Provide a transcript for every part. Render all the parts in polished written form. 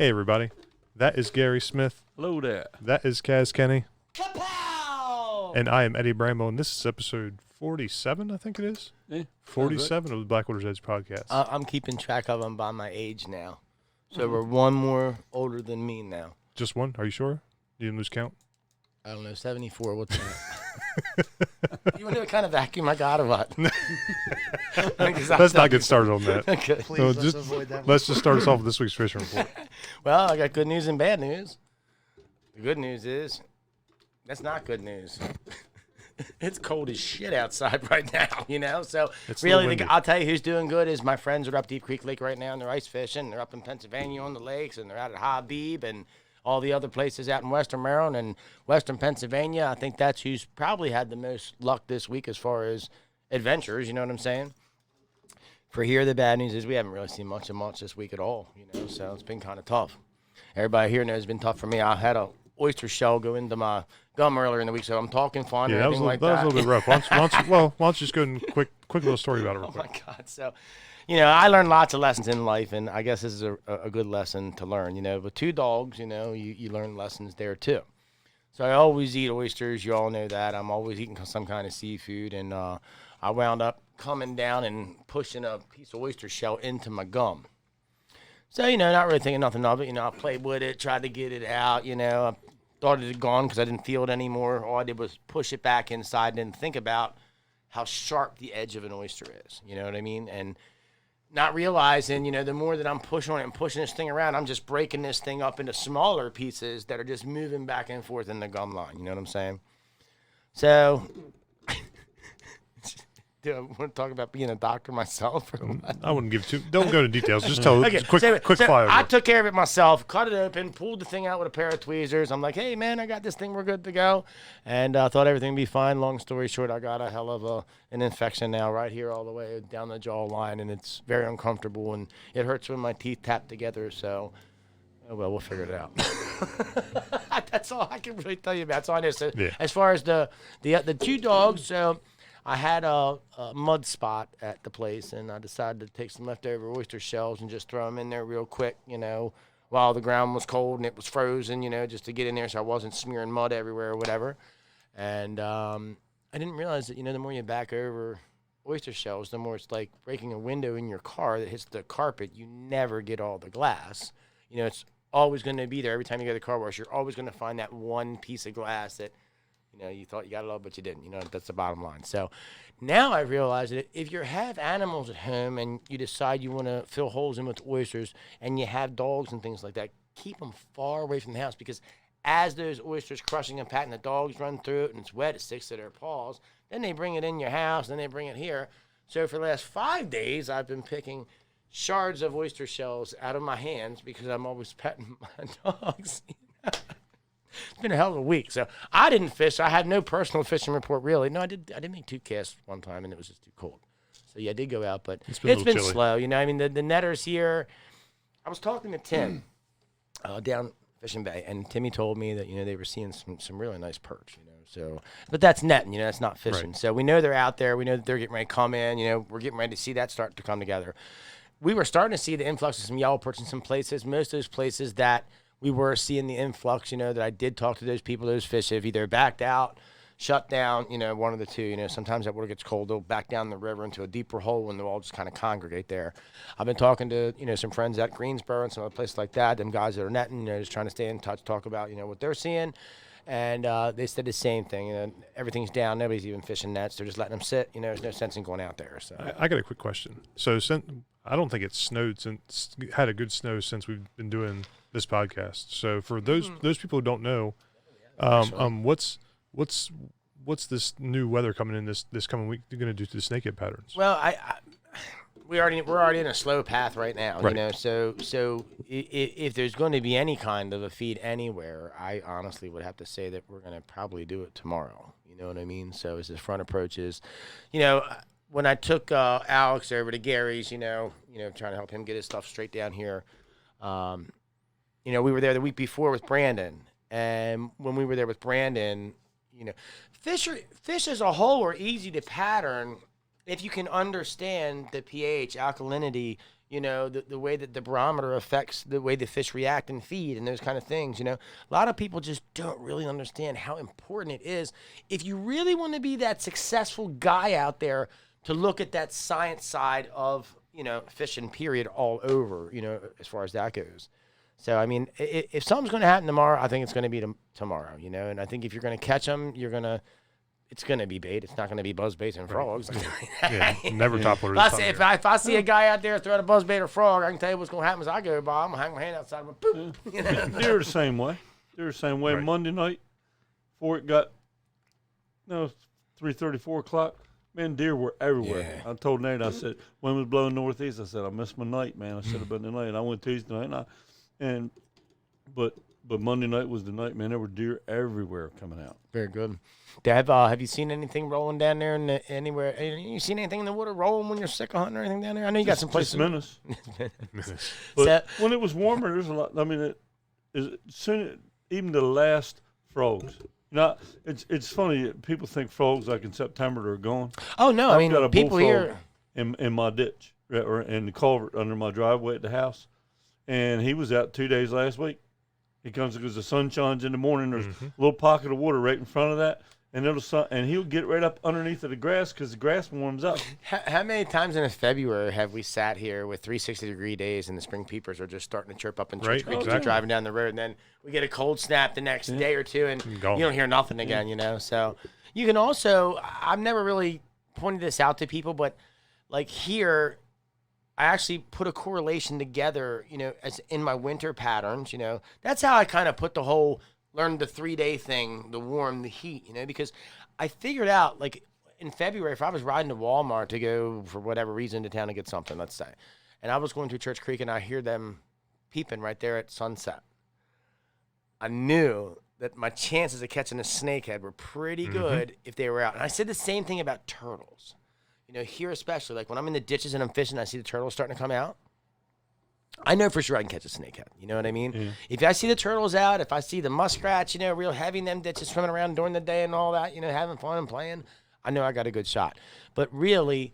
Hey, everybody. That is Gary Smith. Hello there. That is Kaz Kenny. Kapow! And I am Eddie Bramble, and this is episode 47, I think it is. Yeah, 47 of the Blackwaters Edge podcast. I'm keeping track of them by my age now. So we're one more older than me now. Just one? Are you sure? You didn't lose count? I don't know, 74. What's that? You want to know what kind of vacuum I got or what? Let's not get started on that. Okay. Please, So let's just- avoid that. Let's just start us off with this week's fishing report. Well, I got good news and bad news. The good news is, that's not good news. It's cold as shit outside right now, you know? So, It's a little really, windy. I'll tell you who's doing good is my friends are up Deep Creek Lake right now, and they're ice fishing. They're up in Pennsylvania on the lakes, and they're out at Habib and all the other places out in Western Maryland and Western Pennsylvania. I think that's who's probably had the most luck this week as far as adventures, you know what I'm saying? For here, the bad news is we haven't really seen much this week at all, you know, so it's been kind of tough. Everybody here knows it's been tough for me. I had a oyster shell go into my gum earlier in the week, so I'm talking fun Yeah, and that was, everything like that was a little bit rough. Why don't you just go and quick little story about it real Oh my quick. God! So, you know, I learned lots of lessons in life, and I guess this is a good lesson to learn. You know, with two dogs, you know, you learn lessons there too. So I always eat oysters. You all know that. I'm always eating some kind of seafood, and I wound up coming down and pushing a piece of oyster shell into my gum. So, you know, not really thinking nothing of it. You know, I played with it, tried to get it out. You know, I thought it had gone because I didn't feel it anymore. All I did was push it back inside and didn't think about how sharp the edge of an oyster is. You know what I mean? And not realizing, you know, the more that I'm pushing on it and pushing this thing around, I'm just breaking this thing up into smaller pieces that are just moving back and forth in the gum line. You know what I'm saying? So, do I want to talk about being a doctor myself? Or what? I wouldn't give don't go into details. Just tell Okay, just quick so flyover. I took care of it myself, cut it open, pulled the thing out with a pair of tweezers. I'm like, hey, man, I got this thing. We're good to go. And I thought everything would be fine. Long story short, I got a hell of an infection now right here all the way down the jaw line, and it's very uncomfortable, and it hurts when my teeth tap together. So, oh, well, we'll figure it out. That's all I can really tell you about. That's all I know. So, Yeah. as far as the two dogs, so I had a mud spot at the place, and I decided to take some leftover oyster shells and just throw them in there real quick, you know, while the ground was cold and it was frozen, you know, just to get in there so I wasn't smearing mud everywhere or whatever. And I didn't realize that, you know, the more you back over oyster shells, the more it's like breaking a window in your car that hits the carpet. You never get all the glass. You know, it's always going to be there. Every time you go to the car wash, you're always going to find that one piece of glass that, you know, you thought you got it all, but you didn't. You know, that's the bottom line. So now I realize that if you have animals at home and you decide you want to fill holes in with oysters and you have dogs and things like that, keep them far away from the house, because as those oysters crushing and patting, the dogs run through it and it's wet, it sticks to their paws. Then they bring it in your house, then they bring it here. So for the last 5 days, I've been picking shards of oyster shells out of my hands because I'm always petting my dogs. It's been a hell of a week. So I didn't fish. I had no personal fishing report, really. No, I did make 2 casts one time, and it was just too cold. So, yeah, I did go out, but it's been chilly. slow. You know, I mean, the netters here, I was talking to Tim down Fishing Bay, and Timmy told me that, you know, they were seeing some really nice perch, you know. So, but that's netting, you know, that's not fishing. Right. So we know they're out there. We know that they're getting ready to come in. You know, we're getting ready to see that start to come together. We were starting to see the influx of some yellow perch in some places. Most of those places that we were seeing the influx, you know, that I did talk to those people, those fish have either backed out, shut down, you know, one of the two. You know, sometimes that water gets cold, they'll back down the river into a deeper hole and they'll all just kind of congregate there. I've been talking to, you know, some friends at Greensboro and some other places like that, them guys that are netting, you know, just trying to stay in touch, talk about, you know, what they're seeing. And they said the same thing. You know, everything's down. Nobody's even fishing nets. They're just letting them sit. You know, there's no sense in going out there. So I got a quick question. So I don't think it's snowed since had a good snow since we've been doing this podcast. So for those people who don't know, what's this new weather coming in this coming week going to do to the snakehead patterns? Well, we're already in a slow path right now, Right. you know. So if there's going to be any kind of a feed anywhere, I honestly would have to say that we're going to probably do it tomorrow. You know what I mean? So as the front approaches, you know, when I took Alex over to Gary's, you know, trying to help him get his stuff straight down here, you know, we were there the week before with Brandon, and when we were there with Brandon, you know, fish as a whole are easy to pattern if you can understand the pH, alkalinity, you know, the way that the barometer affects the way the fish react and feed and those kind of things, you know. A lot of people just don't really understand how important it is. If you really want to be that successful guy out there, to look at that science side of, you know, fishing period all over, you know, as far as that goes. So, I mean, if something's going to happen tomorrow, I think it's going to be tomorrow, you know. And I think if you're going to catch them, it's going to be bait. It's not going to be buzzbaits and frogs. Yeah, never topwater. If I see a guy out there throwing a buzzbait or frog, I can tell you what's going to happen as I go by. I'm going to hang my hand outside and boop. You know? They're the same way. Right. Monday night, before it got 3:30, 4 o'clock, man, deer were everywhere. Yeah. I told Nate, I said, wind was blowing northeast. I said, I missed my night, man. I should have been tonight. I went Tuesday night, but Monday night was the night, man. There were deer everywhere coming out. Very good. Dad, have you seen anything rolling down there anywhere? You seen anything in the water rolling when you're sick of hunting or anything down there? I know you got some places. Just menace. But when it was warmer, there's a lot. I mean, even the last frogs. You know, it's funny. People think frogs like in September they're gone. Oh no! I've got a people here in my ditch or in the culvert under my driveway at the house, and he was out 2 days last week. He comes because the sun shines in the morning. There's a little pocket of water right in front of that, and he'll get right up underneath of the grass because the grass warms up. How many times in February have we sat here with 360-degree days and the spring peepers are just starting to chirp up and chirp driving down the road, and then we get a cold snap the next day or two, and you don't hear nothing again, you know? So you can also, I've never really pointed this out to people, but like here, I actually put a correlation together, you know, as in my winter patterns, you know. That's how I kind of put the whole learn the 3-day thing, the warm, the heat, you know, because I figured out, like, in February, if I was riding to Walmart to go for whatever reason to town to get something, let's say, and I was going to Church Creek and I hear them peeping right there at sunset, I knew that my chances of catching a snakehead were pretty good if they were out. And I said the same thing about turtles. You know, here especially, like when I'm in the ditches and I'm fishing, I see the turtles starting to come out. I know for sure I can catch a snakehead. You know what I mean? Yeah. If I see the turtles out, if I see the muskrats, you know, real heavy in them ditches swimming around during the day and all that, you know, having fun and playing, I know I got a good shot. But really,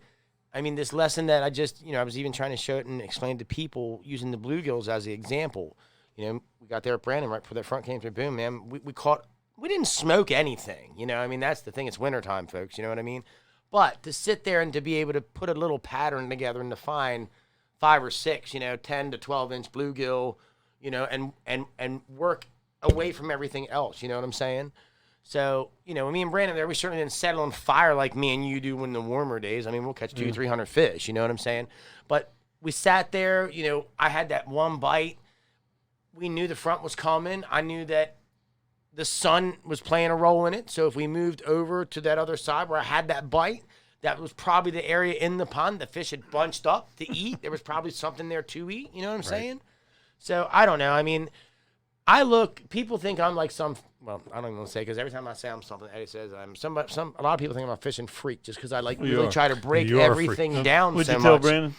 I mean, this lesson that I just, you know, I was even trying to show it and explain to people using the bluegills as the example. You know, we got there at Brandon right before the front came through. Boom, man. We didn't smoke anything. You know, I mean, that's the thing. It's wintertime, folks. You know what I mean? But to sit there and to be able to put a little pattern together and to find 5 or 6, you know, 10 to 12-inch bluegill, you know, and work away from everything else. You know what I'm saying? So, you know, me and Brandon there, we certainly didn't settle on fire like me and you do in the warmer days. I mean, we'll catch 200-300 fish. You know what I'm saying? But we sat there. You know, I had that one bite. We knew the front was coming. I knew that the sun was playing a role in it. So if we moved over to that other side where I had that bite, that was probably the area in the pond the fish had bunched up to eat. There was probably something there to eat. You know what I'm saying? So I don't know. I mean, people think I'm like well, I don't even want to say, because every time I say I'm something, Eddie says I'm a lot of people think I'm a fishing freak just because I like really try to break everything down so much. What'd you tell Brandon?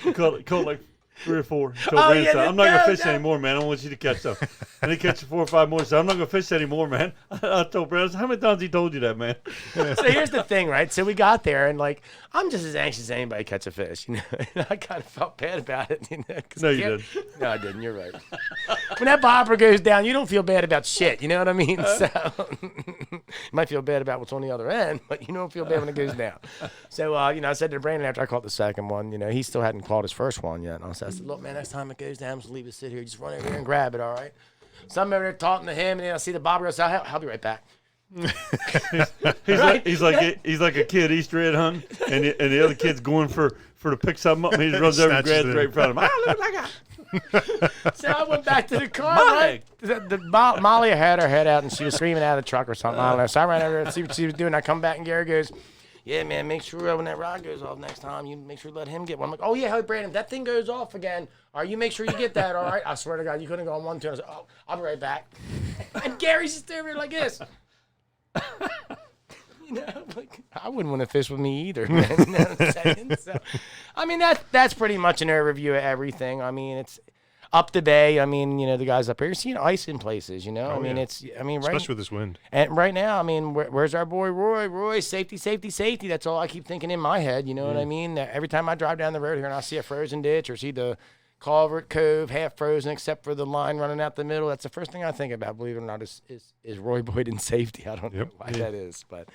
You called like 3 or 4. I'm not going to fish anymore, man. I don't want you to catch stuff. And he catches 4 or 5 more. So I'm not going to fish anymore, man. I told Brandon, how many times he told you that, man? So here's the thing, right? So we got there, and like, I'm just as anxious as anybody to catch a fish, you know. And I kind of felt bad about it, you know. No, you didn't. No, I didn't. You're right. When that bobber goes down, you don't feel bad about shit. You know what I mean? So you might feel bad about what's on the other end, but you don't feel bad when it goes down. So, you know, I said to Brandon after I caught the second one, you know, he still hadn't caught his first one yet. And I said, look, man, next time it goes down, just leave it sit here. Just run over here and grab it, all right? So I'm over there talking to him, and then I see the bobber go, so I'll be right back. he's like a kid Easter egg hunting, and the other kid's going for to pick something up, and he just runs over and grabs it right in front of him. I look like So I went back to the car. Right? Molly had her head out, and she was screaming out of the truck or something. I don't know. So I ran over there to see what she was doing. I come back, and Gary goes, yeah, man, make sure when that rod goes off next time, you make sure you let him get one. I'm like, oh, yeah, hey, Brandon, if that thing goes off again, all right, you make sure you get that, all right? I swear to God, you couldn't go on 1, 2. I said, oh, I'll be right back. And Gary's just over here like this. You know, like, I wouldn't want to fish with me either, man. You know what I'm saying? So, I mean, that's pretty much an overview of everything. I mean, up the bay. I mean, the guys up here, you're seeing ice in places, Oh, I mean, yeah. right. Especially with this wind. And right now, I mean, where's our boy Roy? Roy, safety, safety, safety. That's all I keep thinking in my head. You know what I mean? Every time I drive down the road here and I see a frozen ditch or see the culvert cove half frozen except for the line running out the middle, that's the first thing I think about, believe it or not, is Roy Boyd in safety. I don't know why that is, but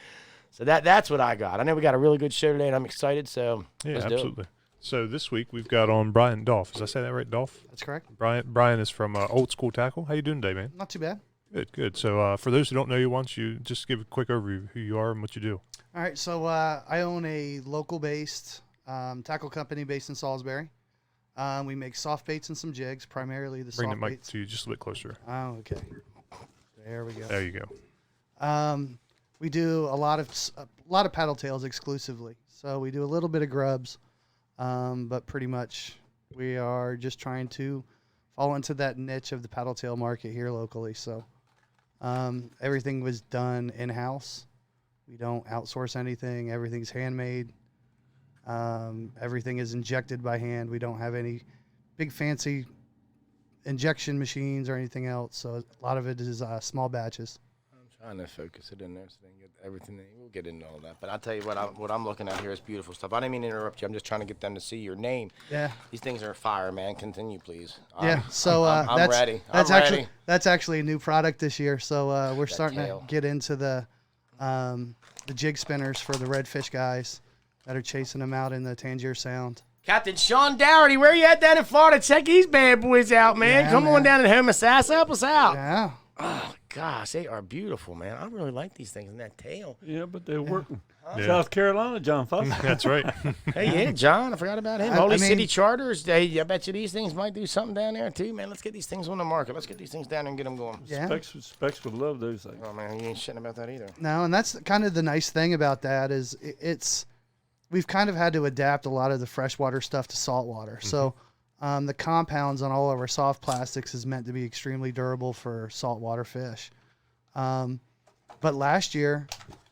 so that's what I got. I know we got a really good show today, and I'm excited. So Yeah, let's do it. absolutely. So this week we've got on Bryan Dolph. Did I say that right, Dolph? That's correct. Brian is from Old Skool Tackle. How you doing today, man? Not too bad. Good. So for those who don't know you, why don't you just give a quick overview of who you are and what you do? All right, so I own a local-based tackle company based in Salisbury. We make soft baits and some jigs, primarily the Bring soft the mic baits. to you just a bit closer. Oh, okay. There we go. There you go. We do a lot of paddle tails exclusively. So we do a little bit of grubs, but pretty much we are just trying to fall into that niche of the paddle tail market here locally. So everything was done in-house. We don't outsource anything. Everything's handmade. Everything is injected by hand. We don't have any big fancy injection machines or anything else. So a lot of it is small batches. I'm trying to focus it in there so they can get everything. We'll get into all that. But I'll tell you what I'm looking at here is beautiful stuff. I didn't mean to interrupt you. I'm just trying to get them to see your name. Yeah. These things are fire, man. Continue, please. Yeah. So I'm ready. That's actually a new product this year. So we're starting tail. to get into the jig spinners for the redfish guys that are chasing them out in the Tangier Sound. Captain Sean Dougherty, where you at down in Florida? Check these bad boys out, man. Yeah, Come on man. down to Homosassa. Help us out. Yeah. Oh, gosh, they are beautiful, man. I really like these things and that tail. Yeah, but they're working. Yeah. South Carolina, John Foster. That's right. Hey, yeah, John, I forgot about him. I Holy mean- City Charters. I bet you these things might do something down there, too, man. Let's get these things on the market. Let's get these things down there and get them going. Yeah. Specs would love those things. Oh, man, you ain't shitting about that either. No, and that's kind of the nice thing about that is we've kind of had to adapt a lot of the freshwater stuff to saltwater. So the compounds on all of our soft plastics is meant to be extremely durable for saltwater fish. But last year,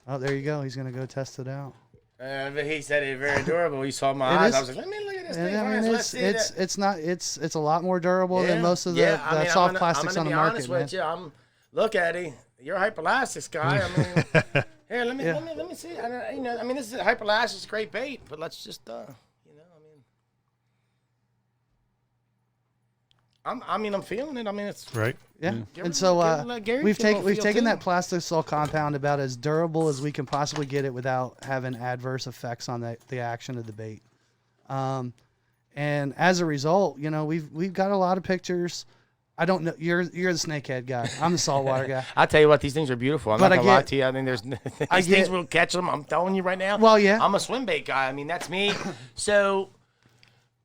oh, there you go. He's going to go test it out. But he said it's very durable. He saw my It eyes. is. I was like, let me look at this thing. And, I mean, first. Let's see that. it's a lot more durable than most of the soft plastics on the market. I'm honest with you. Look, Eddie, you're a hyperlastics guy. I mean, here, let me see. I mean, this is hyperlastics, great bait, but let's just, I'm feeling it. I mean, it's Right. Yeah, Gary- and so Gary we've feel taken too. that plastisol compound about as durable as we can possibly get it without having adverse effects on the action of the bait. And as a result, we've got a lot of pictures. I don't know. You're the snakehead guy. I'm the saltwater guy. I tell you what, these things are beautiful. I'm But not I gonna lie get- to you. I mean, these things will catch them. I'm telling you right now. Well, yeah. I'm a swim bait guy. I mean, that's me. So,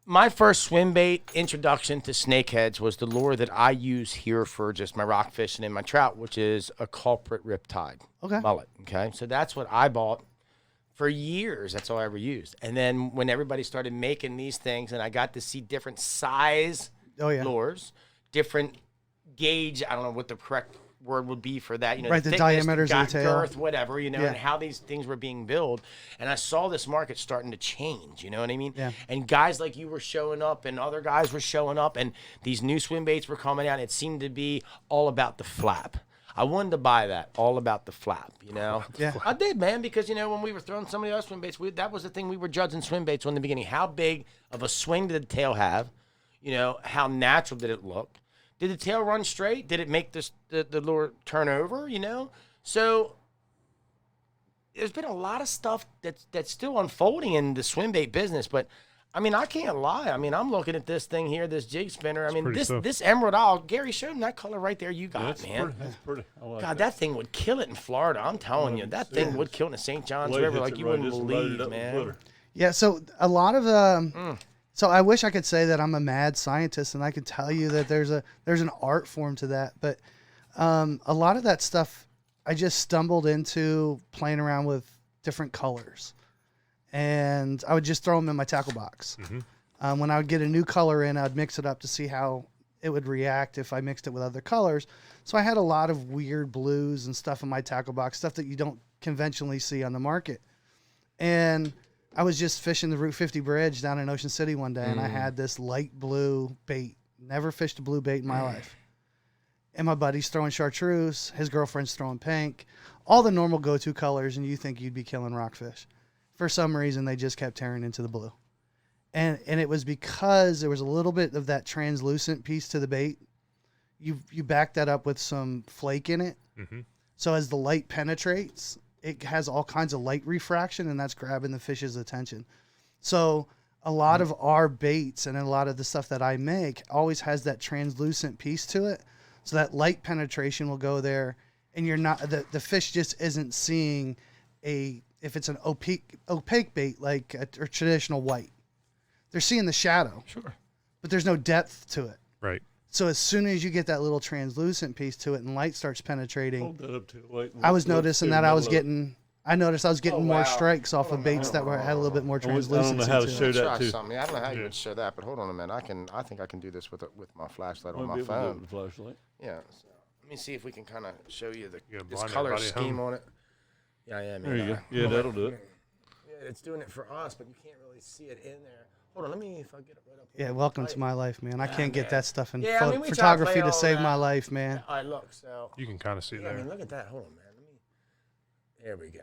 my first swim bait introduction to snakeheads was the lure that I use here for just my rock fishing and my trout, which is a culprit riptide mullet. Okay, so that's what I bought for years. That's all I ever used. And then when everybody started making these things, and I got to see different size lures, different gauge. I don't know what the correct word would be for that. Right, the thickness, diameters of the tail. girth, whatever, and how these things were being built. And I saw this market starting to change, you know what I mean? Yeah. And guys like you were showing up and other guys were showing up and these new swim baits were coming out. It seemed to be all about the flap. I wanted to buy that, all about the flap, Yeah. I did, man, because, when we were throwing some of the other swim baits, that was the thing we were judging swim baits on in the beginning. How big of a swing did the tail have? How natural did it look? Did the tail run straight? Did it make the lure turn over, So there's been a lot of stuff that's still unfolding in the swim bait business, but I mean, I can't lie. I mean, I'm looking at this thing here, this jig spinner. I mean, pretty stuff. this emerald owl, Gary showed him that color right there you got, That's man. pretty. That's pretty. I like God, that thing would kill it in Florida. I'm telling you, that thing would kill it in the St. Johns Blade River hits like it you right, wouldn't just loaded believe, up with man. glitter. Yeah, so a lot of so I wish I could say that I'm a mad scientist and I can tell you that there's an art form to that, but a lot of that stuff I just stumbled into playing around with different colors, and I would just throw them in my tackle box. When I would get a new color in, I'd mix it up to see how it would react if I mixed it with other colors. So I had a lot of weird blues and stuff in my tackle box, stuff that you don't conventionally see on the market. And I was just fishing the Route 50 bridge down in Ocean City one day, and I had this light blue bait never fished a blue bait in my life. And my buddy's throwing chartreuse, his girlfriend's throwing pink, all the normal go-to colors, and you think you'd be killing rockfish. For some reason, they just kept tearing into the blue. And it was because there was a little bit of that translucent piece to the bait. You back that up with some flake in it. Mm-hmm. So as the light penetrates, it has all kinds of light refraction, and that's grabbing the fish's attention. So a lot of our baits and a lot of the stuff that I make always has that translucent piece to it. So that light penetration will go there, and you're not the fish just isn't seeing if it's an opaque bait like a traditional white. They're seeing the shadow, Sure, but there's no depth to it. Right. So as soon as you get that little translucent piece to it and light starts penetrating, Hold that up to the light. I was noticing that I was getting more wow. strikes off of baits that had a little bit more I don't translucency know how to to show it. that try too. something. I don't know how you would show that, but hold on a minute. I think I can do this with my flashlight on Might my be able to do it phone. with the flashlight. Yeah. So let me see if we can kind of show you You this blind color everybody at scheme home. on it. Yeah, I am. There you go. Yeah, that'll do it. Yeah, it's doing it for us, but you can't really see it in there. Hold on, let me if I get it right up here. Yeah, welcome to my life, man. I can't get that stuff in Yeah, I mean, we try to photography play to all save that. my life, man. All right, look. So You can kind of see yeah, I there. mean, look at that. Hold on, man. There we go.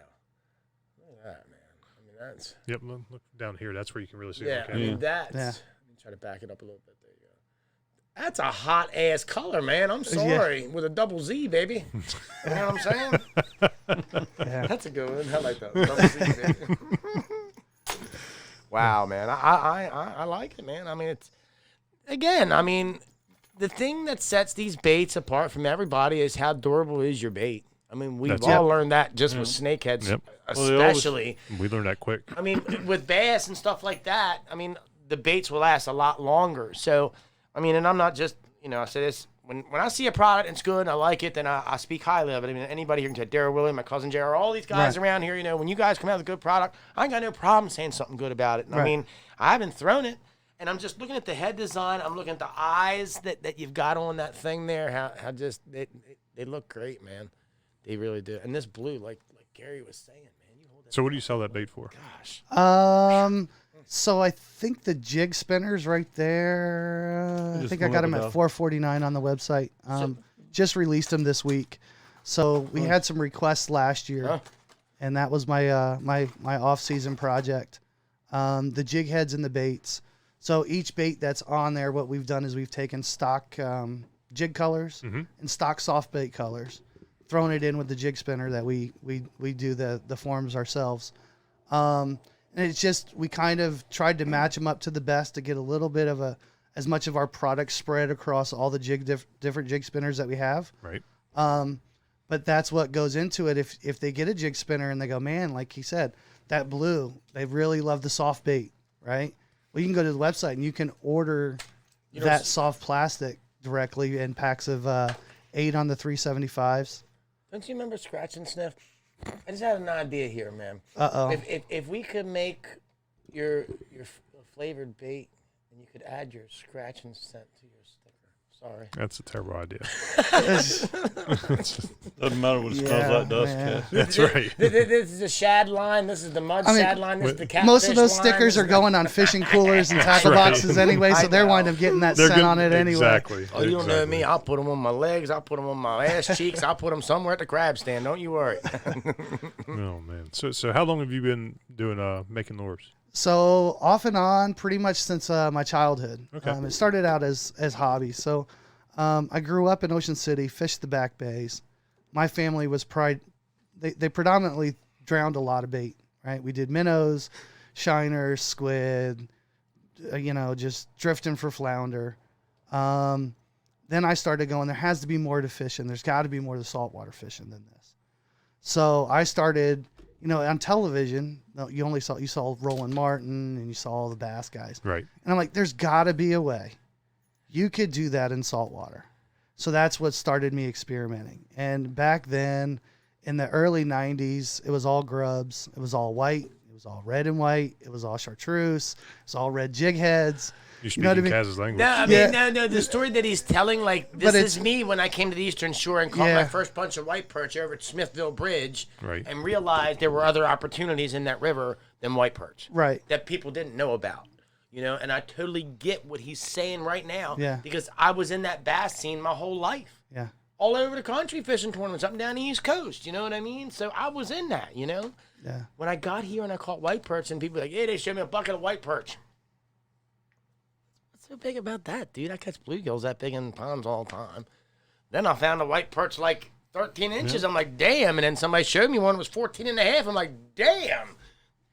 Look at that, man. I mean, that's Yep. Look down here. That's where you can really see. yeah. it. I mean, that's. Yeah. Let me try to back it up a little bit. There you go. That's a hot ass color, man. I'm sorry, with a double Z, baby. You know what I'm saying? Yeah. That's a good one. I like that. Double Z, baby. Wow, man. I like it, man. I mean, it's again. I mean, the thing that sets these baits apart from everybody is how durable is your bait. I mean, we've That's all it. learned that just with snakeheads, Yep. especially. We learned that quick. I mean, with bass and stuff like that, I mean, the baits will last a lot longer. So, I mean, and I'm not just, I say this, when I see a product and it's good and I like it, then I speak highly of it. I mean, anybody here can say, Darryl Willie, my cousin Jared, all these guys Right. around here, when you guys come out with a good product, I ain't got no problem saying something good about it. And I Right. mean, I haven't thrown it, and I'm just looking at the head design. I'm looking at the eyes that you've got on that thing there, how just, they look great, man. They really do. And this blue, like Gary was saying, man, you hold that. So what do you sell that bait for? Gosh. So I think the jig spinners right there. I Just think I pull got up them a at $4.49 on the website. Just released them this week. So we had some requests last year, Huh? and that was my my off-season project. The jig heads and the baits. So each bait that's on there, what we've done is we've taken stock jig colors and stock soft bait colors, thrown it in with the jig spinner that we do the forms ourselves. And it's just, we kind of tried to match them up to the best to get a little bit of as much of our product spread across all the different jig spinners that we have. Right. But that's what goes into it. If they get a jig spinner and they go, man, like he said, that blue, they really love the soft bait, right? Well, you can go to the website and you can order that soft plastic directly in packs of 8 on the 375s. Don't you remember Scratch and Sniff? I just had an idea here, man. Uh-oh. If we could make your flavored bait and you could add your scratch and scent to your sticker. Sorry. That's a terrible idea. Doesn't matter what it smells Yeah, like to us, man. Cass. That's right. This is the shad line. This is the mud shad line. This is the catfish Most of those line, stickers this are is going on fishing coolers and tackle right. boxes anyway, so I they're know. winding up getting that They're scent good- on it anyway. Exactly. Oh, you don't know Exactly. me. I'll put them on my legs. I'll put them on my ass cheeks. I'll put them somewhere at the crab stand. Don't you worry. Oh man. So how long have you been doing making lures? So off and on, pretty much since my childhood. Okay. It started out as hobbies. So I grew up in Ocean City, fished the back bays. My family was they predominantly drowned a lot of bait, right? We did minnows, shiners, squid, just drifting for flounder. Then I started going, there has to be more to fishing. There's got to be more to saltwater fishing than this. So I started, on television, you saw Roland Martin and you saw all the bass guys. Right. And I'm like, there's got to be a way you could do that in saltwater. So that's what started me experimenting. And back then, in the early 90s, it was all grubs. It was all white. It was all red and white. It was all chartreuse. It was all red jig heads. You're You know speaking what I mean? Kaz's language. No, I Yeah. mean, no. The story that he's telling, like, But this it's- is me when I came to the Eastern Shore and caught Yeah. my first bunch of white perch over at Smithville Bridge, Right. and realized there were other opportunities in that river than white perch Right. that people didn't know about. You know, and I totally get what he's saying right now. Yeah. Because I was in that bass scene my whole life. Yeah. All over the country fishing tournaments up and down the East Coast. You know what I mean? So I was in that, you know? Yeah. When I got here and I caught white perch and people were like, hey, they showed me a bucket of white perch. What's so big about that, dude? I catch bluegills that big in ponds all the time. Then I found a white perch like 13 inches. I'm like, damn. And then somebody showed me one that was 14 and a half. I'm like, damn.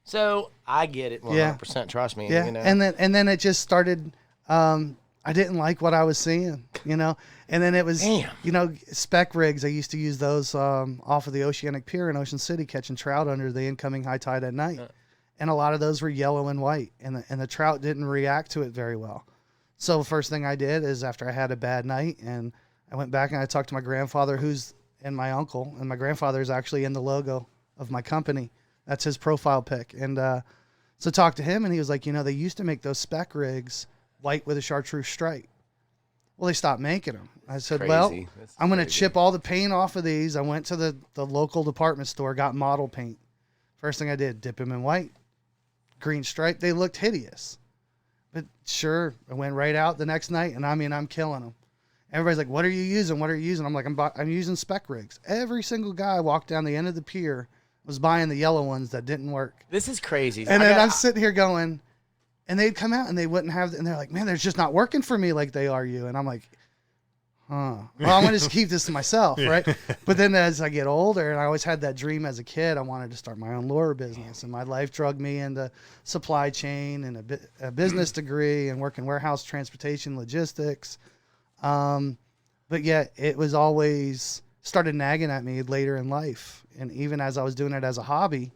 So I get it 100%. Trust me. Yeah. You know? And then it just started. I didn't like what I was seeing, you know. And then it was, Damn. you know, spec rigs. I used to use those off of the Oceanic Pier in Ocean City, catching trout under the incoming high tide at night. And a lot of those were yellow and white, and the trout didn't react to it very well. So the first thing I did is, after I had a bad night, and I went back and I talked to my grandfather, and my uncle, and my grandfather is actually in the logo of my company. That's his profile pic. And so talked to him, and he was like, you know, they used to make those spec rigs white with a chartreuse stripe. Well, they stopped making them. I said, Crazy. well, That's I'm going to crazy. chip all the paint off of these. I went to the local department store, got model paint. First thing I did, dip them in white, green stripe. They looked hideous. But sure, I went right out the next night, and I mean, I'm killing them. Everybody's like, what are you using? What are you using? I'm like, I'm using spec rigs. Every single guy walked down the end of the pier was buying the yellow ones that didn't work. This is crazy. And then I'm sitting here going, and they'd come out and they wouldn't have, and they're like, man, they're just not working for me like they are you. And I'm like, huh. Well, I'm going to just keep this to myself, right? But then as I get older, and I always had that dream as a kid, I wanted to start my own lure business. And my life drugged me into supply chain and a business degree and working warehouse transportation logistics. But yet it was always started nagging at me later in life. And even as I was doing it as a hobby,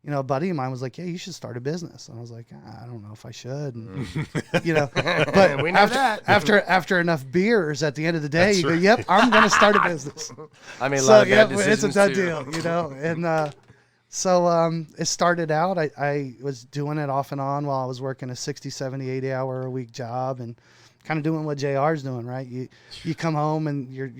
you know, a buddy of mine was like, yeah, you should start a business. And I was like, I don't know if I should. And, you know, but We know that. after enough beers at the end of the day, That's you go, right. yep, I'm going to start a business. I mean, a So, lot of yeah, bad it's a decisions done too. deal, you know. And so it started out, I was doing it off and on while I was working a 60, 70, 80-hour a week job and kind of doing what JR's doing, right? You come home and you're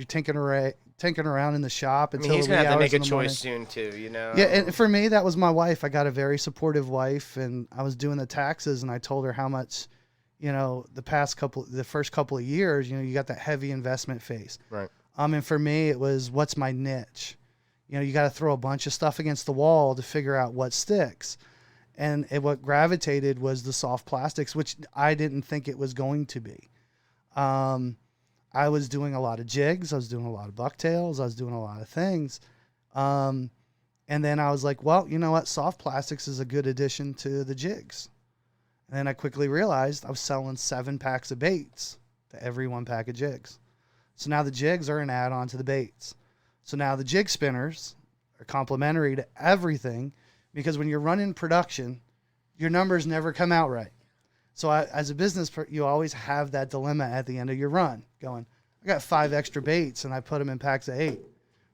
tinkering around in the shop I mean, until he's the going wee to have to hours make a in the morning. choice soon, too, you know? Yeah, and for me, that was my wife. I got a very supportive wife, and I was doing the taxes, and I told her how much, you know, the first couple of years, you know, you got that heavy investment phase. Right. And for me, it was, what's my niche? You know, you got to throw a bunch of stuff against the wall to figure out what sticks. And what gravitated was the soft plastics, which I didn't think it was going to be. I was doing a lot of jigs. I was doing a lot of bucktails. I was doing a lot of things. And then I was like, well, you know what? Soft plastics is a good addition to the jigs. And then I quickly realized I was selling 7 packs of baits to every 1 pack of jigs. So now the jigs are an add-on to the baits. So now the jig spinners are complementary to everything, because when you're running production, your numbers never come out right. So as a business, you always have that dilemma at the end of your run going, I got 5 extra baits and I put them in packs of 8,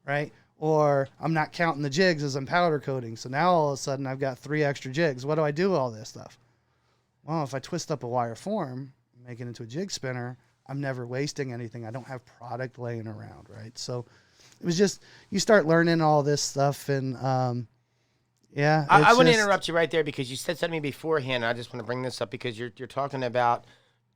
right? Or I'm not counting the jigs as I'm powder coating. So now all of a sudden I've got 3 extra jigs. What do I do with all this stuff? Well, if I twist up a wire form, make it into a jig spinner, I'm never wasting anything. I don't have product laying around, right? So it was just, you start learning all this stuff, and yeah. I want to interrupt you right there, because you said something beforehand. I just want to bring this up because you're talking about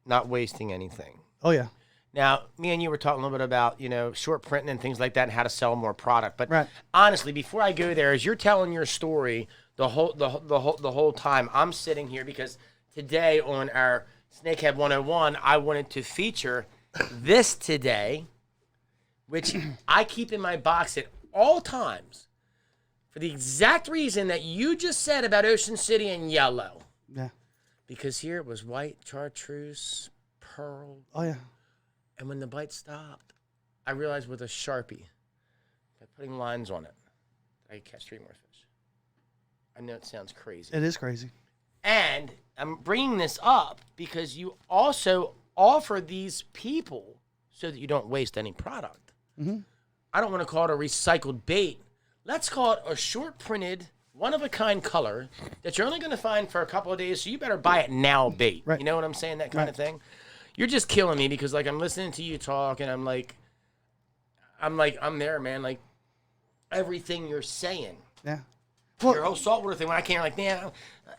not wasting anything. Oh, yeah. Now, me and you were talking a little bit about, you know, short printing and things like that and how to sell more product. But Right. honestly, before I go there, as you're telling your story the whole time, I'm sitting here because today on our Snakehead 101, I wanted to feature this today, which I keep in my box at all times for the exact reason that you just said about Ocean City and yellow. Yeah. Because here it was white, chartreuse, pearl. Oh, yeah. And when the bite stopped, I realized with a Sharpie, by putting lines on it, I could catch 3 more fish. I know it sounds crazy. It is crazy. And I'm bringing this up because you also offer these people so that you don't waste any product. Mm-hmm. I don't want to call it a recycled bait. Let's call it a short printed, one-of-a-kind color that you're only going to find for a couple of days, so you better buy it now bait. Right. You know what I'm saying? That kind of thing. You're just killing me because, like, I'm listening to you talk, and I'm there, man. Like, everything you're saying. Yeah. your whole saltwater thing. When I came, like, man,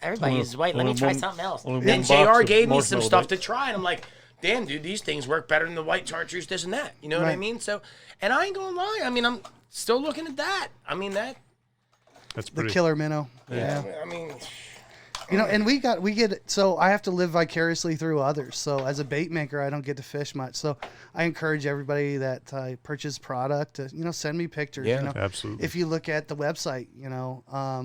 everybody uses white. Let me try something else. only Then one box JR of gave me some marshmallow stuff bait. to try, and I'm like, damn, dude, these things work better than the white chartreuse, this and that. You know what I Right. mean? So, and I ain't gonna lie. I mean, I'm still looking at that. I mean, That's The pretty. killer minnow. Yeah. I mean, You know, and we get so I have to live vicariously through others. So as a bait maker, I don't get to fish much. So I encourage everybody that purchase product to send me pictures. Yeah. You know, Absolutely. if you look at the website,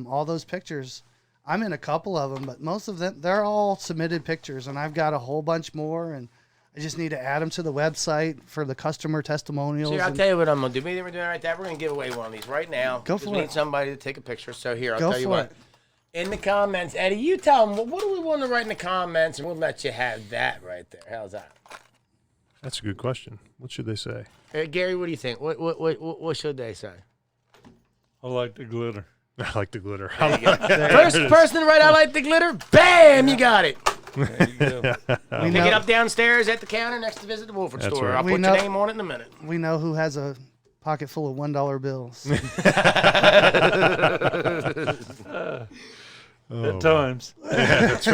all those pictures. I'm in a couple of them, but most of them they're all submitted pictures, and I've got a whole bunch more, and I just need to add them to the website for the customer testimonials. so I'll and- tell you what I'm gonna do. Maybe we're doing right there. We're gonna give away one of these right now. Go 'cause for we it. need somebody to take a picture. So here, I'll Go tell you for what. it. In the comments, Eddie, you tell them what do we want to write in the comments, and we'll let you have that right there. How's that? That's a good question. What should they say? Gary, what do you think? What should they say? I like the glitter. I like the glitter. First person to write, I like the glitter. Bam, you got it. There you go. We Pick know, it up downstairs at the counter next to Visit the Wolford That's store. right. I'll We put know- your name on it in a minute. we know who has a pocket full of $1 bills. At times. Yeah, that's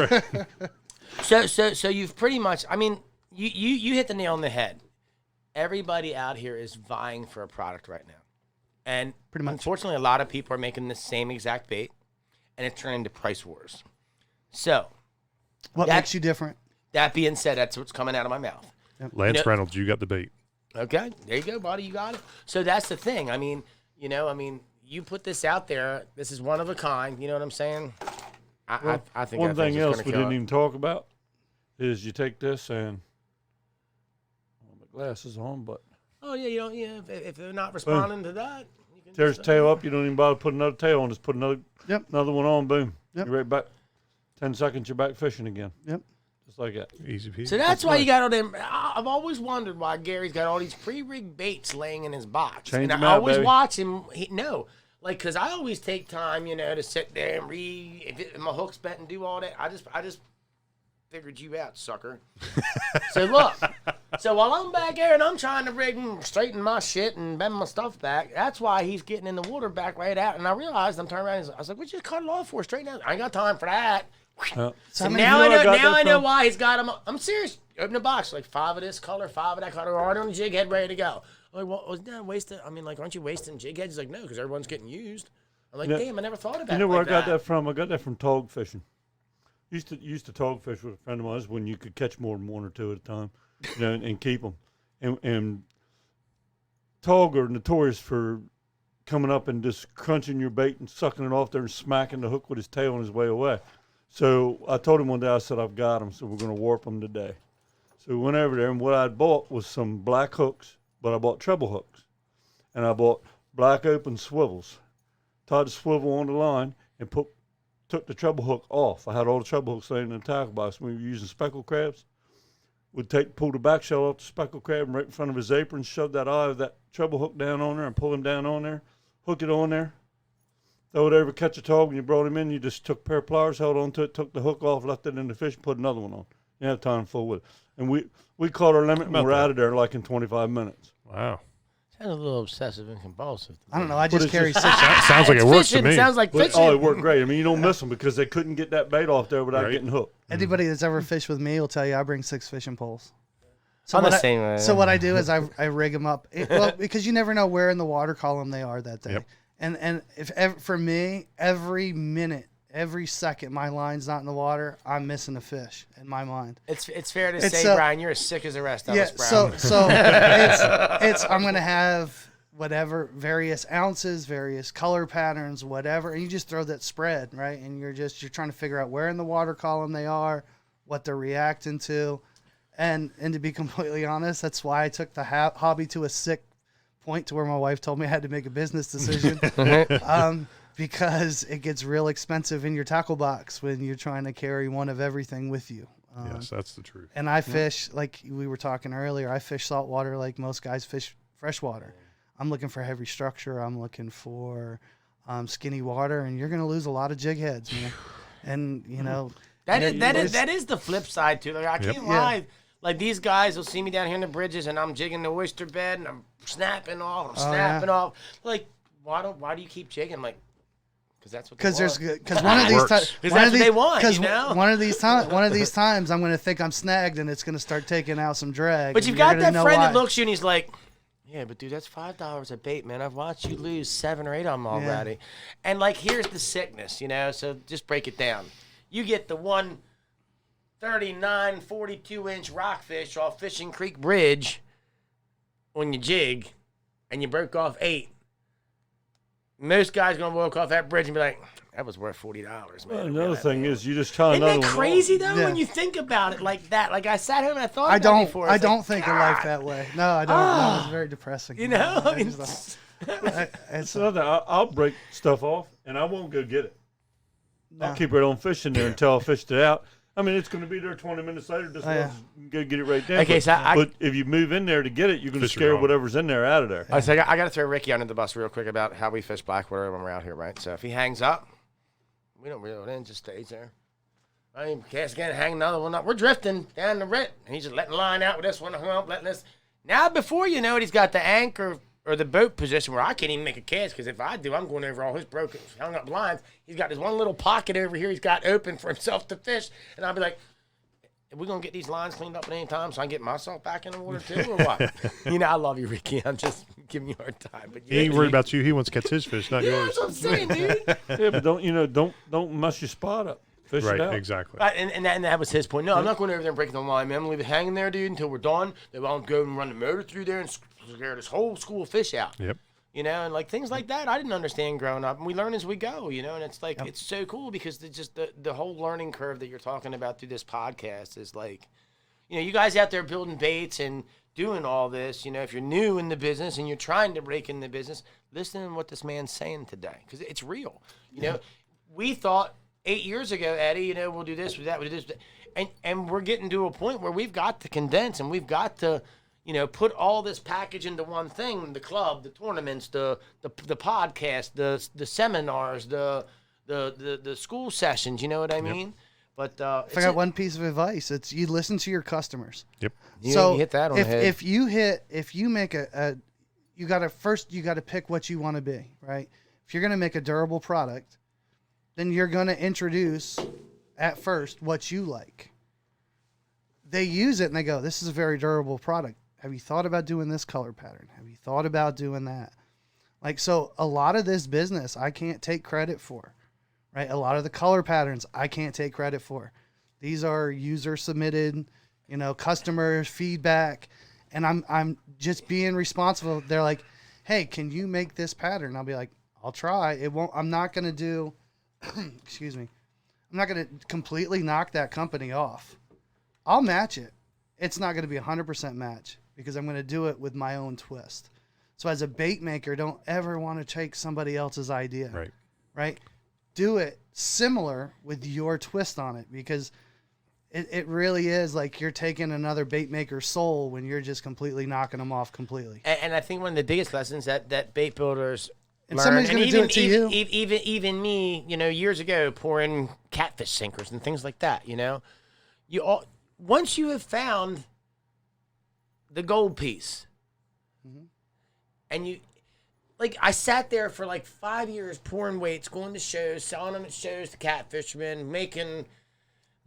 right. So you've pretty much. I mean, you hit the nail on the head. Everybody out here is vying for a product right now, and Pretty much. unfortunately, a lot of people are making the same exact bait, and it's turning into price wars. So What That- makes you different? that being said, that's what's coming out of my mouth. Lance know- Reynolds, you got the bait. Okay, there you go, buddy. You got it. So that's the thing. I mean, you put this out there. This is one of a kind. You know what I'm saying? I think One that thing's thing just else gonna we kill didn't it. even talk about is you take this and my glasses on, but Oh yeah, you don't. Yeah, if they're not responding to that, you can tears just, the tail up. You don't even bother putting another tail on. Just put another Yep. one on. Boom. Yep. You're right back. 10 seconds, you're back fishing again. Yep. Just like that. Easy peasy. So that's why you got all them. I've always wondered why Gary's got all these pre-rigged baits laying in his box. Change and them I out, always baby. watch him. Because I always take time, to sit there and read. If my hook's bent and do all that, I just figured you out, sucker. So look. So while I'm back there and I'm trying to rig and straighten my shit and bend my stuff back, that's why he's getting in the water back right out. And I realized I'm turning around. I was like, "We just cut it off for straighten out. I ain't got time for that." Yeah. So how many- now you know I I know. got Now that I know from? why he's got them. I'm serious. Open the box, like 5 of this color, 5 of that color, right on the jig head, ready to go. I'm like, well, wasn't that wasting? I mean, like, aren't you wasting jig heads? He's like, no, because everyone's getting used. I'm like, Yeah. damn, I never thought about You it. know where like I got that from? I got that from tog fishing. Used to tog fish with a friend of mine when you could catch more than one or two at a time, and keep them. And tog are notorious for coming up and just crunching your bait and sucking it off there and smacking the hook with his tail on his way away. So I told him one day, I said, I've got them, so we're going to warp them today. So we went over there, and what I'd bought was some black hooks, but I bought treble hooks. And I bought black open swivels. Tied the swivel on the line and took the treble hook off. I had all the treble hooks laying in the tackle box. When we were using speckled crabs, would pull the back shell off the speckled crab and right in front of his apron, shove that eye of that treble hook down on there and pull him down on there, hook it on there, throw it over, catch a tog. When you brought him in, you just took a pair of pliers, held on to it, took the hook off, left it in the fish, put another one on. You have time to fool with it. And we caught our limit and About we're that? out of there like in 25 minutes. Wow. Sounds a little obsessive and compulsive. I don't know. I But just it's carry just- 6. Sounds like it works to Fishing. me. Sounds like But, fishing. oh, it worked great. I mean, you don't miss them because they couldn't get that bait off there without Right. getting hooked. Anybody that's ever fished with me will tell you I bring 6 fishing poles. So I'm the what I- same way. So what I do is I rig them up. Because you never know where in the water column they are that day. Yep. And for me, every minute, every second my line's not in the water, I'm missing a fish in my mind. It's fair to It's, say, Brian, you're as sick as the rest of Yeah. us, Brian. So it's I'm gonna have whatever various ounces, various color patterns, whatever, and you just throw that spread right, and you're trying to figure out where in the water column they are, what they're reacting to. And to be completely honest, that's why I took the hobby to a sick point to where my wife told me I had to make a business decision. Because it gets real expensive in your tackle box when you're trying to carry one of everything with you. Yes, that's the truth. And I fish, like we were talking earlier, I fish saltwater like most guys fish freshwater. I'm looking for heavy structure. I'm looking for skinny water, and you're going to lose a lot of jig heads, man. And, That is the flip side too. Like I Yep. can't lie. Like these guys will see me down here in the bridges, and I'm jigging the oyster bed, and I'm snapping off. I'm snapping off. Like why do you keep jigging? Like Because that's what because one of these times, because that's what they want. Because You know? one of these times, I'm going to think I'm snagged, and it's going to start taking out some drag. But and you've you're got gonna that know friend why. that looks at you and he's like, yeah, but dude, that's $5 a bait, man. I've watched you lose 7 or 8 of them already. Yeah. And like, here's the sickness, you know. So just break it down. You get the 139, 42-inch rockfish off Fishing Creek Bridge on your jig, and you broke off 8. Most guys gonna walk off that bridge and be like, "That was worth $40, man." Well, another thing is, you just tie Isn't another that one crazy off. though? Yeah. When you think about it like that, like I sat here and I thought. I don't. Before. I don't think of life that way. No, I don't. No, it's very depressing. You know, I mean, it's So I'll break stuff off, and I won't go get it. no. I'll keep it on fishing there until I fished it out. I mean, it's going to be there 20 minutes later. Just go get it right there. Okay, but if you move in there to get it, you're going to Fish are scare gone. whatever's in there out of there. I got to throw Ricky under the bus real quick about how we fish Blackwater when we're out here, right? So if he hangs up, we don't reel it in; just stays there. I mean, cast again, hang another one up. We're drifting down the rit, and he's just letting the line out with this one, letting this. Now, before you know it, he's got the anchor or the boat position where I can't even make a cast because if I do, I'm going over all his broken, hung up lines. He's got this one little pocket over here he's got open for himself to fish, and I'll be like, "Are we gonna get these lines cleaned up at any time so I can get myself back in the water too, or what?" You know, I love you, Ricky. I'm just giving you a hard time, but He ain't worried about you. He wants to catch his fish, not yeah, yours. that's what I'm saying, dude. Yeah, but don't mess your spot up. Fish it Right, out. exactly. Right, and that was his point. No, I'm not going over there and breaking the line, man. I'm going to leave it hanging there, dude, until we're done. Then I'll go and run the motor through there and scare this whole school of fish out. Yep. You know, and like things like that, I didn't understand growing up. And we learn as we go, you know, and it's like, it's so cool because the whole learning curve that you're talking about through this podcast is like, you know, you guys out there building baits and doing all this, you know, if you're new in the business and you're trying to break in the business, listen to what this man's saying today because it's real. You know, we thought 8 years ago, Eddie, you know, we'll do this, we'll do that, we'll do this. And we're getting to a point where we've got to condense and we've got to, you know, put all this package into one thing, the club, the tournaments, the podcast, the seminars, the school sessions, you know what I mean? But If I got one piece of advice, it's you listen to your customers. Yep. So you hit that on the head. if you make you got to pick what you want to be, right? If you're going to make a durable product, then you're going to introduce at first what you like. They use it and they go, "This is a very durable product. Have you thought about doing this color pattern? Have you thought about doing that?" Like, so a lot of this business I can't take credit for, right? A lot of the color patterns I can't take credit for. These are user submitted, you know, customer feedback, and I'm just being responsible. They're like, "Hey, can you make this pattern?" I'll be like, "I'll try." It won't. I'm not going to do. Excuse me. I'm not going to completely knock that company off. I'll match it. It's not going to be 100% match because I'm going to do it with my own twist. So as a bait maker, don't ever want to take somebody else's idea. Right. Right? Do it similar with your twist on it because it really is like you're taking another bait maker's soul when you're just completely knocking them off completely. And I think one of the biggest lessons that bait builders And learn, somebody's gonna do it to you. Even me, you know, years ago, pouring catfish sinkers and things like that. You know, once you have found the gold piece, and you. Like, I sat there for like 5 years pouring weights, going to shows, selling them at shows to catfishermen, making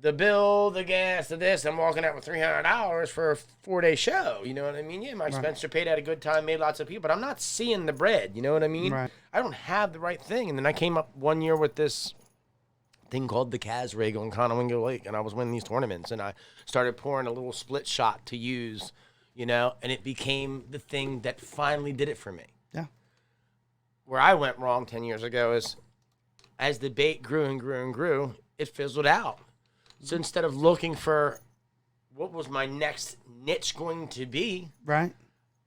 the bill, the gas, the this. I'm walking out with $300 for a 4-day show. You know what I mean? Yeah, my expenses are paid, had a good time, made lots of people, but I'm not seeing the bread. You know what I mean? Right. I don't have the right thing. And then I came up one year with this thing called the Kaz rig on Conowingo Lake, and I was winning these tournaments, and I started pouring a little split shot to use, you know, and it became the thing that finally did it for me. Yeah. Where I went wrong 10 years ago is as the bait grew and grew and grew, it fizzled out. So instead of looking for what was my next niche going to be, Right.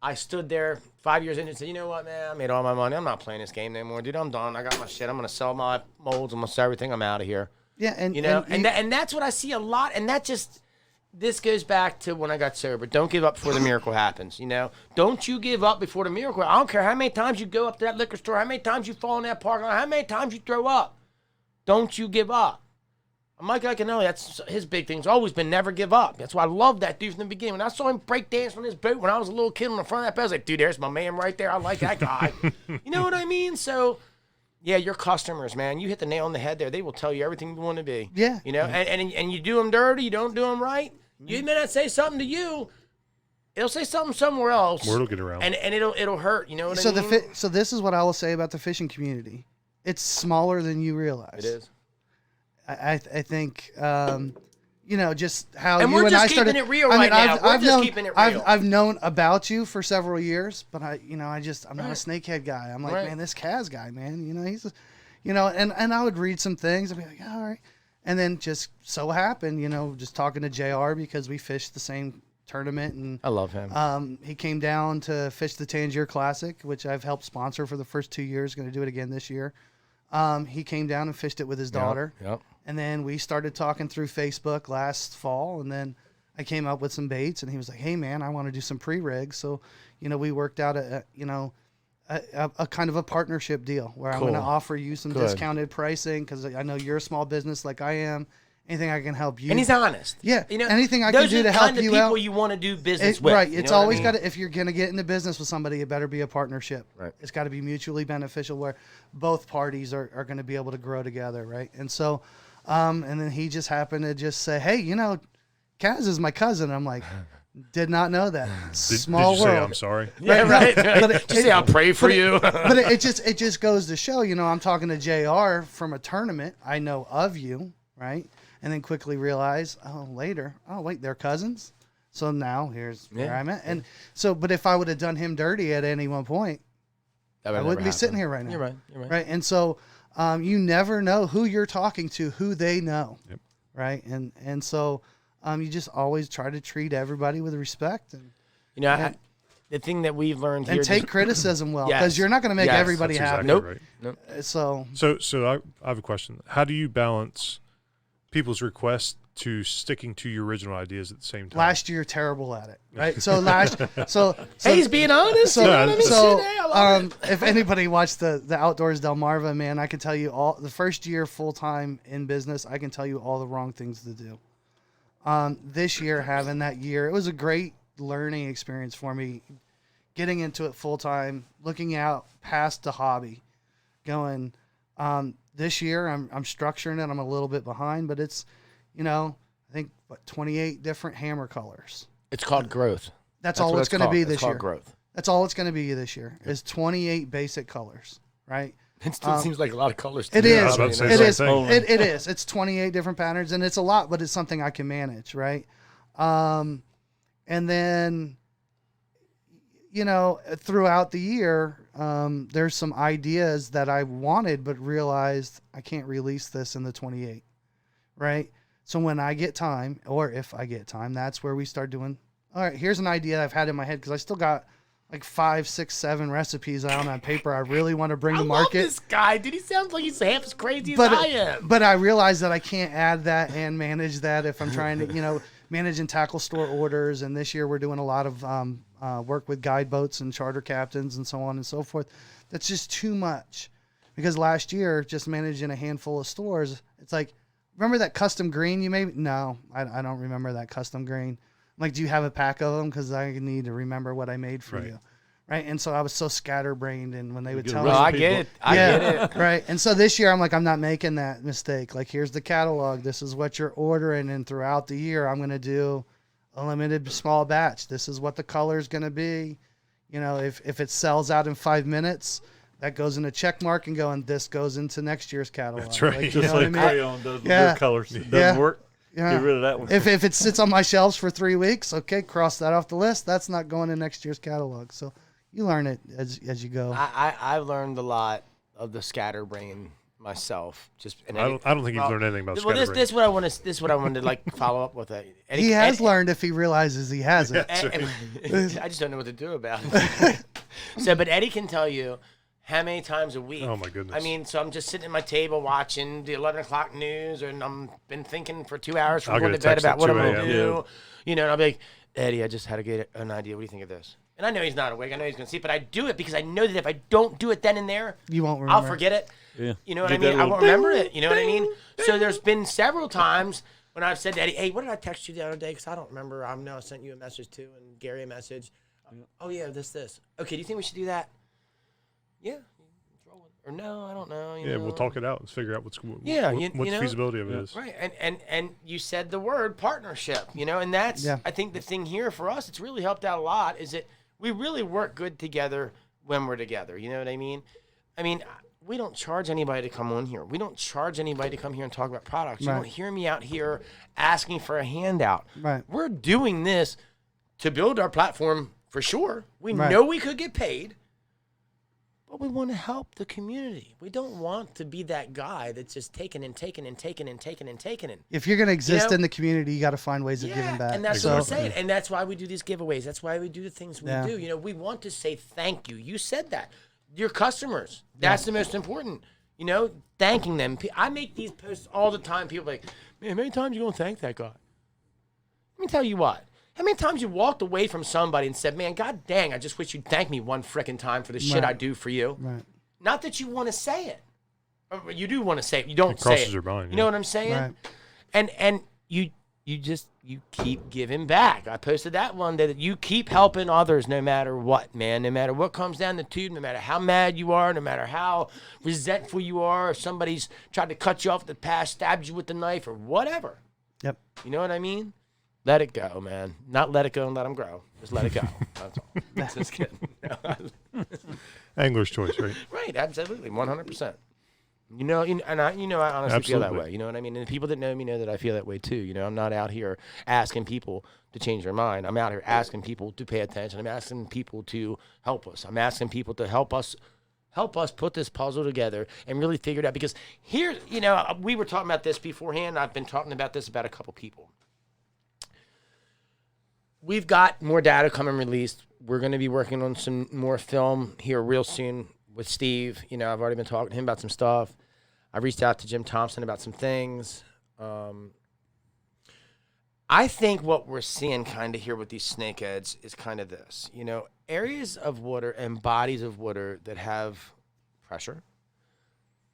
I stood there 5 years in and said, "You know what, man? I made all my money. I'm not playing this game anymore, dude. I'm done. I got my shit. I'm going to sell my molds. I'm going to sell everything. I'm out of here." Yeah. And, You know, and and that's what I see a lot. And that just, this goes back to when I got sober. Don't give up before the miracle happens, you know? Don't you give up before the miracle. I don't care how many times you go up to that liquor store, how many times you fall in that parking lot, how many times you throw up. Don't you give up. Mike Iaconelli, that's his big thing. It's always been never give up. That's why I love that dude from the beginning. When I saw him break dance on his boat when I was a little kid on the front of that boat, I was like, dude, there's my man right there. I like that guy. You know what I mean? So Yeah, your customers, man. You hit the nail on the head there. They will tell you everything you want to be. Yeah. You know, and you do them dirty, you don't do them right. You may not say something to you. It'll say something somewhere else. Word will get around. And it'll hurt. You know what I mean? So this is what I will say about the fishing community. It's smaller than you realize. It is. I think just how And you we're and just I started. keeping it real right now. We're just known, keeping it real. I've known about you for several years, but I'm not a snakehead guy. I'm like, Right. man, this Kaz guy, man, he's, and I would read some things and be like, all right, and then just so happened, just talking to JR because we fished the same tournament, and I love him. he came down to fish the Tangier Classic, which I've helped sponsor for the first 2 years. Going to do it again this year. He came down and fished it with his daughter. Yep. And then we started talking through Facebook last fall, and then I came up with some baits, and he was like, "Hey, man, I want to do some pre-rigs." So, we worked out a kind of a partnership deal where I'm going to offer you some discounted pricing because I know you're a small business like I am. Anything I can help you. And he's honest. Yeah. Anything I can do to help you out. Those are the kind of people you want to do business with. Right. It's always got to, if you're going to get into business with somebody, it better be a partnership. Right. It's got to be mutually beneficial where both parties are going to be able to grow together. Right. And so, and then he just happened to just say, "Hey, Kaz is my cousin." I'm like, did not know that. Small did you world. say I'm sorry? Yeah, right. But Just say I'll pray for you. But it just goes to show, I'm talking to JR from a tournament. I know of you, right? And then quickly realize, wait, they're cousins. So now here's where I'm at. And so, but if I would have done him dirty at any one point, I wouldn't be sitting here right now. You're right. Right. And so, you never know who you're talking to, who they know. Yep. Right. And so, you just always try to treat everybody with respect and, the thing that we've learned here. and take criticism well, Yes. because you're not going to make Yes. everybody That's happy. exactly Nope. right. Nope. So I have a question. How do you balance people's requests to sticking to your original ideas at the same time? last year, terrible at it. Right. So Hey, he's being honest. So, You know what I mean? so Shit, hey, I love it. if anybody watched the Outdoors Delmarva, man, I can tell you all the first year full time in business, I can tell you all the wrong things to do. This year, having that year, it was a great learning experience for me, getting into it full time, looking out past the hobby, going. This year, I'm structuring it. I'm a little bit behind, but it's, I think 28 different hammer colors. It's called growth. That's all it's going to be this year. Growth. That's all it's going to be this year is 28 basic colors, right? It still seems like a lot of colors. It Yeah, I was is. about to say It the is. same thing. It is. It's 28 different patterns, and it's a lot, but it's something I can manage, right? And then, throughout the year, there's some ideas that I wanted, but realized I can't release this in the 28, right? So when I get time, or if I get time, that's where we start doing, all right, here's an idea I've had in my head because I still got like 5, 6, 7 recipes out on paper I really want to bring to market. I love this guy, dude. He sounds like he's half as crazy as I am. But I realize that I can't add that and manage that if I'm trying to, manage and tackle store orders. And this year we're doing a lot of work with guide boats and charter captains and so on and so forth. That's just too much. Because last year, just managing a handful of stores, it's like, remember that custom green you made? No, I don't remember that custom green. I'm like, do you have a pack of them? Because I need to remember what I made for you. Right. And so I was so scatterbrained. And when they would tell me, I get it. I get it. Right. And so this year I'm like, I'm not making that mistake. Like, here's the catalog. This is what you're ordering. And throughout the year, I'm going to do a limited small batch. This is what the color is going to be. If it sells out in 5 minutes, that goes in a check mark and going, this goes into next year's catalog. That's right. Like, Just like crayon does with their colors. It doesn't work. Yeah. Get rid of that one. If it sits on my shelves for 3 weeks, okay, cross that off the list. That's not going in next year's catalog. So you learn it as you go. I've learned a lot of the scatterbrain myself. I don't think you've learned anything about scatterbrain. This is what I want to. This is what I wanted to like follow up with. He has learned if he realizes he hasn't. I just don't know what to do about it. But Eddie can tell you how many times a week. Oh my goodness. I mean, so I'm just sitting at my table watching the 11 o'clock news, and I'm been thinking for 2 hours from I'll going get to a bed text about at what I'm 2 going a.m. to do. And I'll be like, Eddie, I just had to get an idea. What do you think of this? And I know he's not awake. I know he's going to see it, but I do it because I know that if I don't do it then and there, you won't remember. I'll forget it. Yeah. You know what I mean? I won't remember it. You know what I mean? So there's been several times when I've said to Eddie, hey, what did I text you the other day? Because I don't remember. I know I sent you a message too, and Gary a message. Oh, yeah, this. Okay, do you think we should do that? Yeah. Or no, I don't know. Yeah, we'll talk it out. Let's figure out what the feasibility of it is. Right, and you said the word partnership, and that's, I think the thing here for us, it's really helped out a lot, is that we really work good together when we're together. You know what I mean? We don't charge anybody to come on here. We don't charge anybody to come here and talk about products. Right. You don't hear me out here asking for a handout. Right. We're doing this to build our platform for sure. We know we could get paid. But we want to help the community. We don't want to be that guy that's just taking and taking and taking and taking and taking. If you're going to exist in the community, you got to find ways of giving back. And that's what I'm saying. And that's why we do these giveaways. That's why we do the things we do. We want to say thank you. You said that. Your customers. That's the most important. Thanking them. I make these posts all the time. People are like, man, how many times are you going to thank that guy? Let me tell you what. How many times you walked away from somebody and said, man, God dang, I just wish you'd thank me one frickin' time for the shit I do for you. Right. Not that you want to say it. You do want to say it. You don't it say crosses it. your mind. You know what I'm saying? Right. And you keep giving back. I posted that one that you keep helping others no matter what, man. No matter what comes down the tube, no matter how mad you are, no matter how resentful you are, if somebody's tried to cut you off the path, stabbed you with the knife or whatever. Yep. You know what I mean? Let it go, man. Not let it go and let them grow. Just let it go. That's all. Just kidding. Angler's choice, right? Right, absolutely, 100%. I honestly feel that way. You know what I mean? And the people that know me know that I feel that way too. I'm not out here asking people to change their mind. I'm out here asking people to pay attention. I'm asking people to help us. I'm asking people to help us put this puzzle together and really figure it out. Because here, we were talking about this beforehand. I've been talking about this about a couple people. We've got more data coming released. We're going to be working on some more film here real soon with Steve. I've already been talking to him about some stuff. I reached out to Jim Thompson about some things. I think what we're seeing kind of here with these snakeheads is kind of this. Areas of water and bodies of water that have pressure,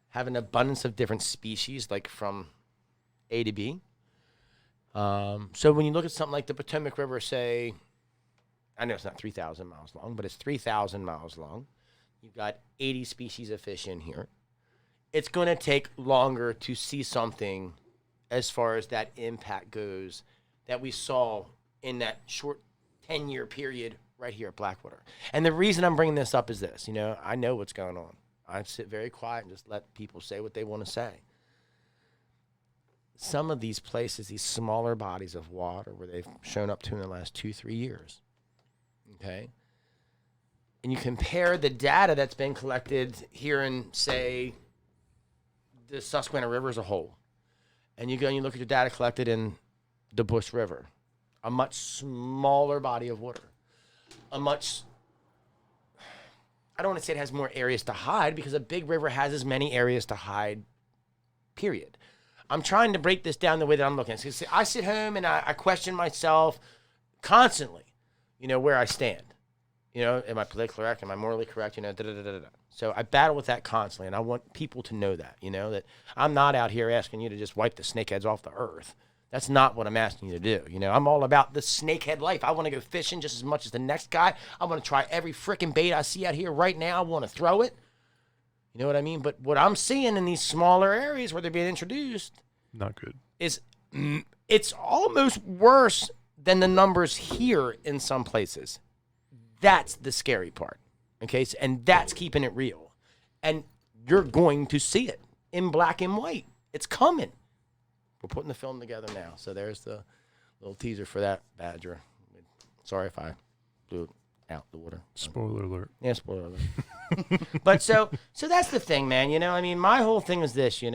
have an abundance of different species, like from A to B. So when you look at something like the Potomac River, say, I know it's not 3,000 miles long, but it's 3,000 miles long. You've got 80 species of fish in here. It's going to take longer to see something as far as that impact goes that we saw in that short 10-year period right here at Blackwater. And the reason I'm bringing this up is this. I know what's going on. I sit very quiet and just let people say what they want to say. Some of these places, these smaller bodies of water where they've shown up to in the last 2-3 years, okay? And you compare the data that's been collected here in, say, the Susquehanna River as a whole, and you go and you look at your data collected in the Bush River, a much smaller body of water, I don't want to say it has more areas to hide because a big river has as many areas to hide, period. I'm trying to break this down the way that I'm looking at it. I sit home and I question myself constantly, where I stand. Am I politically correct? Am I morally correct? So I battle with that constantly, and I want people to know that, that I'm not out here asking you to just wipe the snakeheads off the earth. That's not what I'm asking you to do. I'm all about the snakehead life. I want to go fishing just as much as the next guy. I want to try every freaking bait I see out here right now. I want to throw it. You know what I mean? But what I'm seeing in these smaller areas where they're being introduced, not good, is it's almost worse than the numbers here in some places. That's the scary part, okay? And that's keeping it real. And you're going to see it in black and white. It's coming. We're putting the film together now. So there's the little teaser for that, Badger. Sorry if I blew it out the water. Spoiler alert. Yeah, spoiler alert. But so that's the thing, man. My whole thing is this, in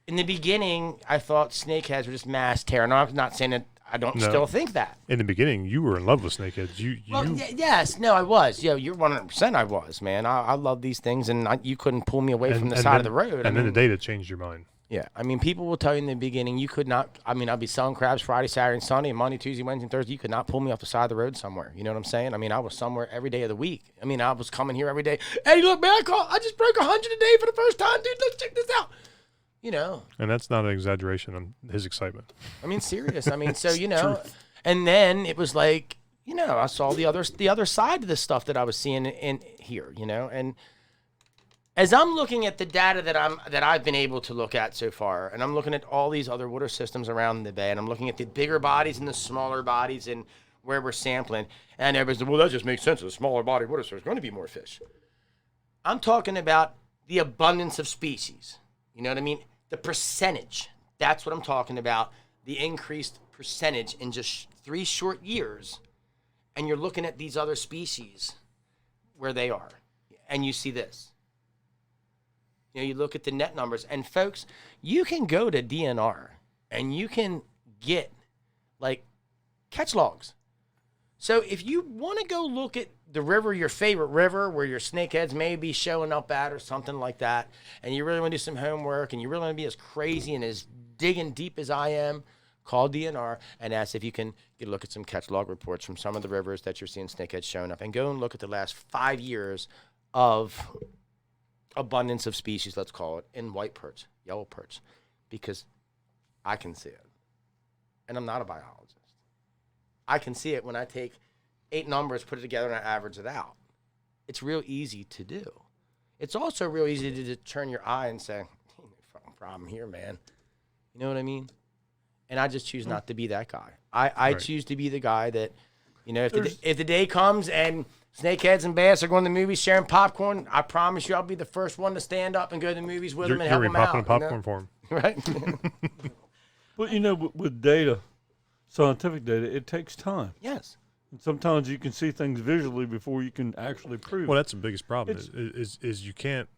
the beginning, I thought snakeheads were just mass terror. No, I'm not saying that I don't still think that. In the beginning, you were in love with snakeheads. Yes. No, I was. You're 100% I was, man. I love these things, and you couldn't pull me away from the side of the road. And then the data changed your mind. Yeah. People will tell you in the beginning, you could not, I'd be selling crabs Friday, Saturday, and Sunday, and Monday, Tuesday, Wednesday, and Thursday. You could not pull me off the side of the road somewhere. You know what I'm saying? I was somewhere every day of the week. I was coming here every day. Hey, look, man, I just broke 100 a day for the first time, dude. Let's check this out. And that's not an exaggeration on his excitement. Serious. So, and then it was like, I saw the other side of this stuff that I was seeing in here, and as I'm looking at the data that I've been able to look at so far, and I'm looking at all these other water systems around the bay, and I'm looking at the bigger bodies and the smaller bodies and where we're sampling, and everybody's like, well, that just makes sense. A smaller body of water, so there's going to be more fish. I'm talking about the abundance of species. You know what I mean? The percentage. That's what I'm talking about. The increased percentage in just 3 short years, and you're looking at these other species where they are, and you see this. You know, you look at the net numbers, and folks, you can go to DNR and you can get like catch logs. So if you want to go look at the river, your favorite river, where your snakeheads may be showing up at or something like that, and you really want to do some homework and you really want to be as crazy and as digging deep as I am, call DNR and ask if you can get a look at some catch log reports from some of the rivers that you're seeing snakeheads showing up, and go and look at the last 5 years of abundance of species, let's call it, in white perch, yellow perch, because I can see it. And I'm not a biologist. I can see it when I take 8 numbers, put it together, and I average it out. It's real easy to do. It's also real easy to turn your eye and say, no fucking problem here, man. You know what I mean? And I just choose not to be that guy. I Right. choose to be the guy that, you know, if the day comes and snakeheads and bass are going to the movies sharing popcorn, I promise you I'll be the first one to stand up and go to the movies with them and help them out. You're popping a popcorn for him. Right? But, you know, with data, scientific data, it takes time. Yes. And sometimes you can see things visually before you can actually prove Well, it. that's the biggest problem is you can't.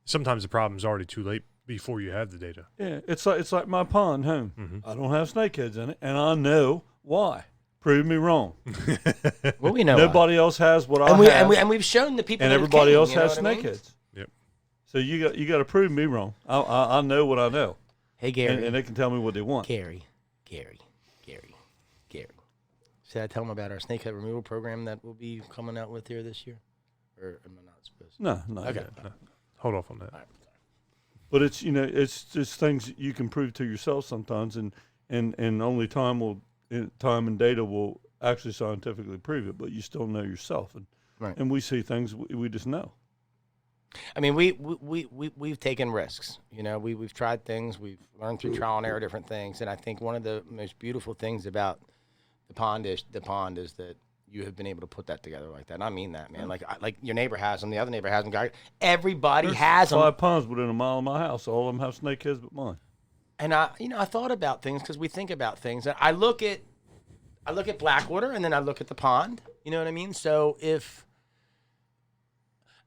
Sometimes the problem's already too late before you have the data. Yeah, it's like my pond home. Mhm. I don't have snakeheads in it, and I know why. Prove me wrong. Well, we know. Nobody else has what I and, we, have, and we've shown the people and that everybody came, else you know has what I mean? snakeheads. Yep. So you got to prove me wrong. I know what I know, Hey, Gary. and they can tell me what they want. Gary. Should I tell them about our snakehead removal program that we'll be coming out with here this year? Or am I not supposed to? No. Okay. Hold off on that. All right. But it's it's just things you can prove to yourself sometimes, and only time and data will actually scientifically prove it. But you still know yourself, Right. and we see things we just know. I mean, we've taken risks. You know, we've tried things. We've learned through trial and error different things. And I think one of the most beautiful things about the pond is that you have been able to put that together like that. And I mean that, man. Like your neighbor has them, the other neighbor has them. Everybody has them. 5 ponds within a mile of my house. All of them have snakeheads but mine. And I thought about things because we think about things. And I look at Blackwater and then I look at the pond. You know what I mean? So if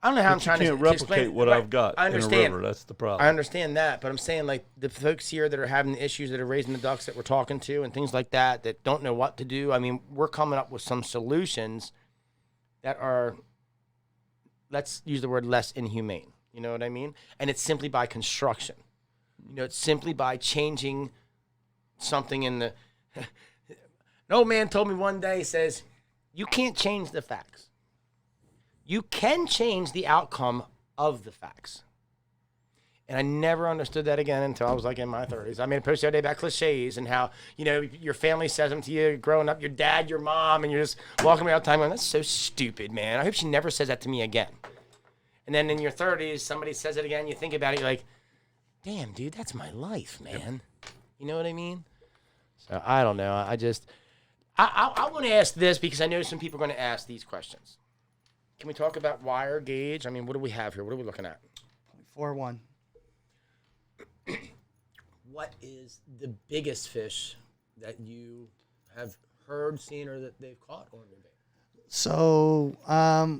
I don't know how I'm trying to can't replicate explain what right, I've got I in a understand. river. That's the problem. I understand that, but I'm saying like the folks here that are having the issues that are raising the ducks that we're talking to and things like that don't know what to do. I mean, we're coming up with some solutions that are, let's use the word, less inhumane. You know what I mean? And it's simply by construction. You know, it's simply by changing something in the. An old man told me one day, he says, you can't change the facts. You can change the outcome of the facts. And I never understood that again until I was like in my 30s. I made a post the other day about cliches and how, you know, your family says them to you growing up, your dad, your mom, and you're just walking around all the time going, that's so stupid, man. I hope she never says that to me again. And then in your 30s, somebody says it again, you think about it, you're like, damn, dude, that's my life, man. You know what I mean? So I don't know. I want to ask this because I know some people are going to ask these questions. Can we talk about wire gauge? I mean, what do we have here? What are we looking at? 4-1. What is the biggest fish that you have heard, seen, or that they've caught on your bait? So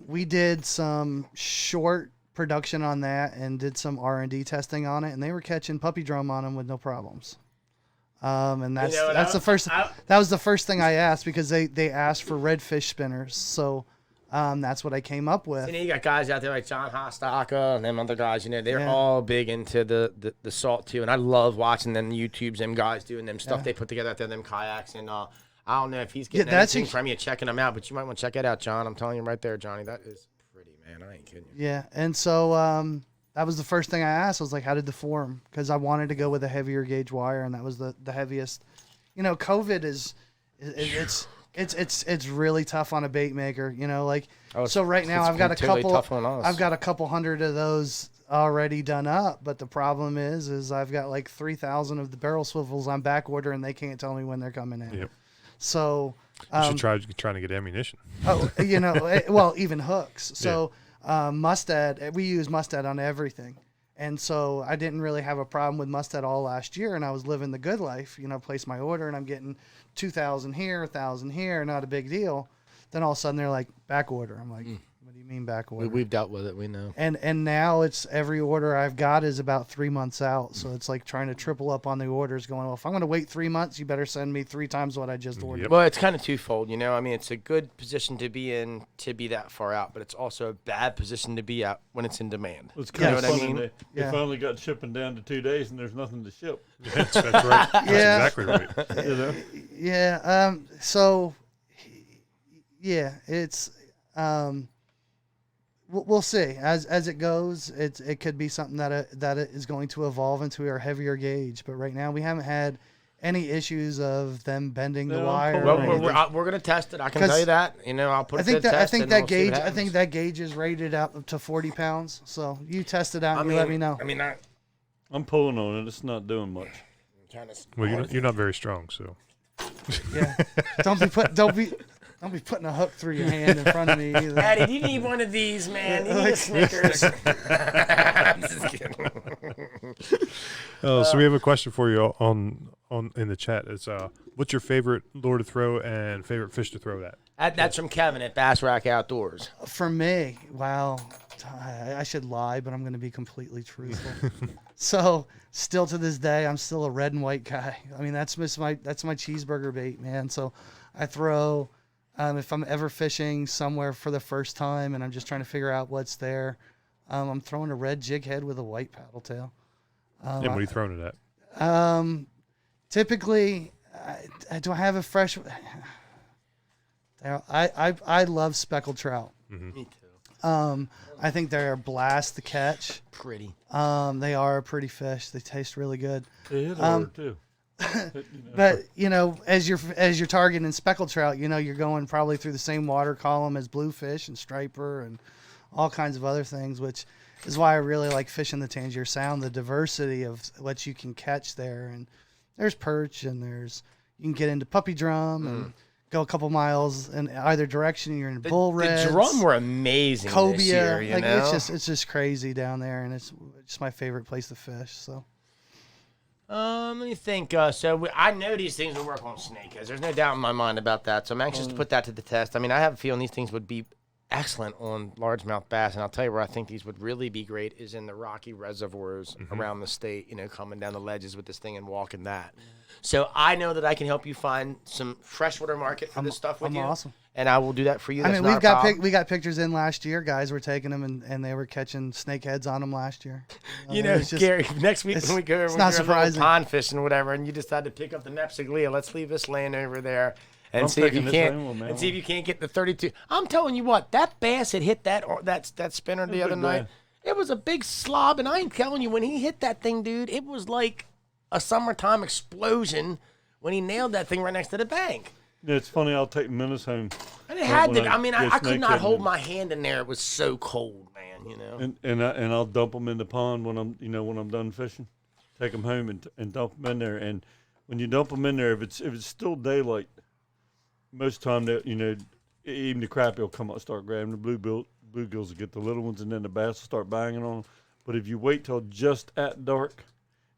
we did some short production on that and did some R&D testing on it, and they were catching puppy drum on them with no problems. And that's You know, that's the first. That was the first thing I asked because they asked for redfish spinners. So that's what I came up with. You know, you got guys out there like John Hostaka and them other guys. You know, they're Yeah. all big into the salt too, and I love watching them YouTubes, them guys doing them stuff they put together out there, them kayaks, and I don't know if he's getting that's anything from you checking them out, but you might want to check it out, John. I'm telling you right there, Johnny, that is pretty, man. I ain't kidding you. Yeah, and so that was the first thing I asked. I was like, how did the form? Because I wanted to go with a heavier gauge wire, and that was the heaviest. You know, COVID it's it's really tough on a bait maker, you know, like Oh, so right now it's I've got a totally couple tough on us. I've got a couple hundred of those already done up, but the problem is I've got like 3,000 of the barrel swivels on back order and they can't tell me when they're coming in. Yep. So You should trying to get ammunition. you know, well, even hooks. So Mustad, we use Mustad on everything. And so I didn't really have a problem with Mustad all last year, and I was living the good life, you know, placed my order and I'm getting 2,000 here, 1,000 here, not a big deal. Then all of a sudden they're like, back order. I'm like, what do you mean back order? We've dealt with it. We know. And now it's every order I've got is about 3 months out. So it's like trying to triple up on the orders going, well, if I'm going to wait 3 months, you better send me 3 times what I just ordered. Yep. Well, it's kind of twofold, you know. I mean, it's a good position to be in to be that far out, but it's also a bad position to be at when it's in demand. It's kind of what I funny. mean? They finally got shipping down to 2 days, and there's nothing to ship. That's right. That's Yeah. exactly right. You know? Yeah. So, yeah, it's we'll see as it goes. It could be something that it is going to evolve into a heavier gauge. But right now we haven't had any issues of them bending the No, wire. Well, or anything. we're going to test it. I can tell you that. You know, I'll put it to the test. I think and that we'll see what gauge. I happens. think that gauge is rated out up to 40 pounds. So you test it out and you let me know. I mean, I'm pulling on it. It's not doing much. kind of. Well, you're not very strong, so Yeah. Don't be putting a hook through your hand in front of me either. Daddy, you need one of these, man. You need a Snickers. I'm just kidding. so we have a question for you on in the chat. It's what's your favorite lure to throw and favorite fish to throw at? That's from Kevin at Bass Rack Outdoors. For me, wow, I should lie, but I'm going to be completely truthful. So, still to this day, I'm still a red and white guy. I mean, that's my cheeseburger bait, man. So, I throw if I'm ever fishing somewhere for the first time and I'm just trying to figure out what's there, I'm throwing a red jig head with a white paddle tail. And what are you throwing it at? Typically, do I have a fresh? I love speckled trout. Me too. I think they're a blast to catch. Pretty. They are a pretty fish. They taste really good. They hit hard, too. But you know, as you're targeting speckled trout, you know you're going probably through the same water column as bluefish and striper and all kinds of other things, which is why I really like fishing the Tangier Sound. The diversity of what you can catch there, and there's perch, and you can get into puppy drum and go a couple miles in either direction. You're in bull reds. The drum were amazing cobia. this year, you like know? it's just crazy down there, and it's just my favorite place to fish. So. Let me think. I know these things will work on snakeheads. There's no doubt in my mind about that. So I'm anxious to put that to the test. I mean, I have a feeling these things would be excellent on largemouth bass. And I'll tell you where I think these would really be great is in the rocky reservoirs around the state, you know, coming down the ledges with this thing and walking that. So I know that I can help you find some freshwater market for this stuff with you. Awesome. And I will do that for you. That's I mean, we got pictures in last year. Guys were taking them and they were catching snakeheads on them last year. You know, Gary, next week when we go, it's not surprising. Pond fishing or whatever, and you decide to pick up the Nepsiglia, let's leave this laying over there and I'm see if you taking can't this see if you can't get the 32. I'm telling you what, that bass had hit that spinner the other night. It was a big slob, and I ain't telling you, when he hit that thing, dude, it was like a summertime explosion when he nailed that thing right next to the bank. Yeah, it's funny. I'll take Menace home. And it had to. I I mean, I could snake not hold head. my hand in there. It was so cold, man. You know. And I'll dump them in the pond when I'm done fishing. Take them home and dump them in there. And when you dump them in there, if it's still daylight, most time that even the crappie will come up and start grabbing the bluegills will get the little ones, and then the bass will start banging on them. But if you wait till just at dark,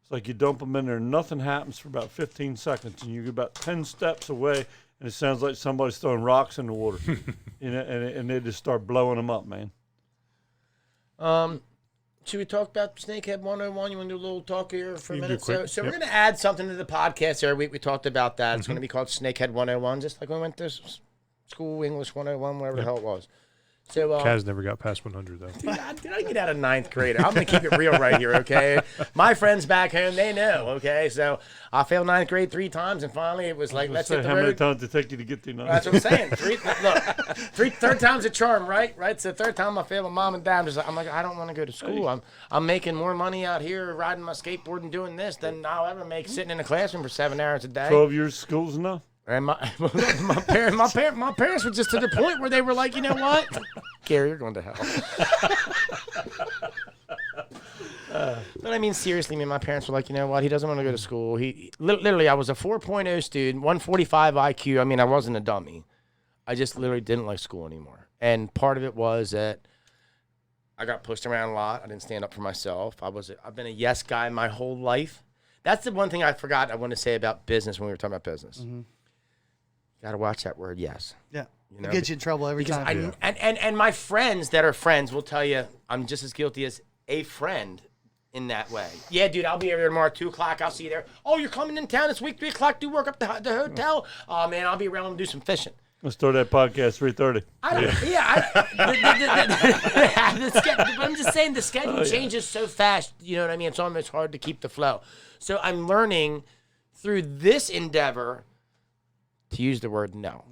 it's like you dump them in there, nothing happens for about 15 seconds, and you get about 10 steps away, and it sounds like somebody's throwing rocks in the water, and they just start blowing them up, man. Should we talk about Snakehead 101? You want to do a little talk here for a You can do minute? quick. So we're going to add something to the podcast every week. We talked about that. It's going to be called Snakehead 101, just like when we went to school, English 101, whatever the hell it was. So Kaz never got past 100 though. Dude, I get out of ninth grade. I'm going to keep it real right here, okay? My friends back home, they know, okay? So I failed ninth grade 3 times, and finally it was like, let's hit the How many road. times did it take you to get through ninth? That's what I'm saying. Third time's a charm, right? Right. So third time I failed my mom and dad. I'm like, I don't want to go to school. I'm making more money out here riding my skateboard and doing this than I'll ever make sitting in a classroom for 7 hours a day. 12 years of school's enough. And my parents were just to the point where they were like, you know what, Gary, you're going to hell. But I mean, seriously, my parents were like, you know what, he doesn't want to go to school. He literally, I was a 4.0 student, 145 IQ. I mean, I wasn't a dummy. I just literally didn't like school anymore. And part of it was that I got pushed around a lot. I didn't stand up for myself. I've been a yes guy my whole life. That's the one thing I forgot I want to say about business when we were talking about business. Mm-hmm. Got to watch that word yes. Yeah. You know? It gets you in trouble every time. And my friends that are friends will tell you I'm just as guilty as a friend in that way. Yeah, dude, I'll be over there tomorrow at 2 o'clock. I'll see you there. Oh, you're coming in town this week, 3 o'clock, do work up the hotel? Oh, man, I'll be around and do some fishing. Let's start that podcast 3:30. But I'm just saying the schedule changes so fast. You know what I mean? It's almost hard to keep the flow. So I'm learning through this endeavor to use the word no.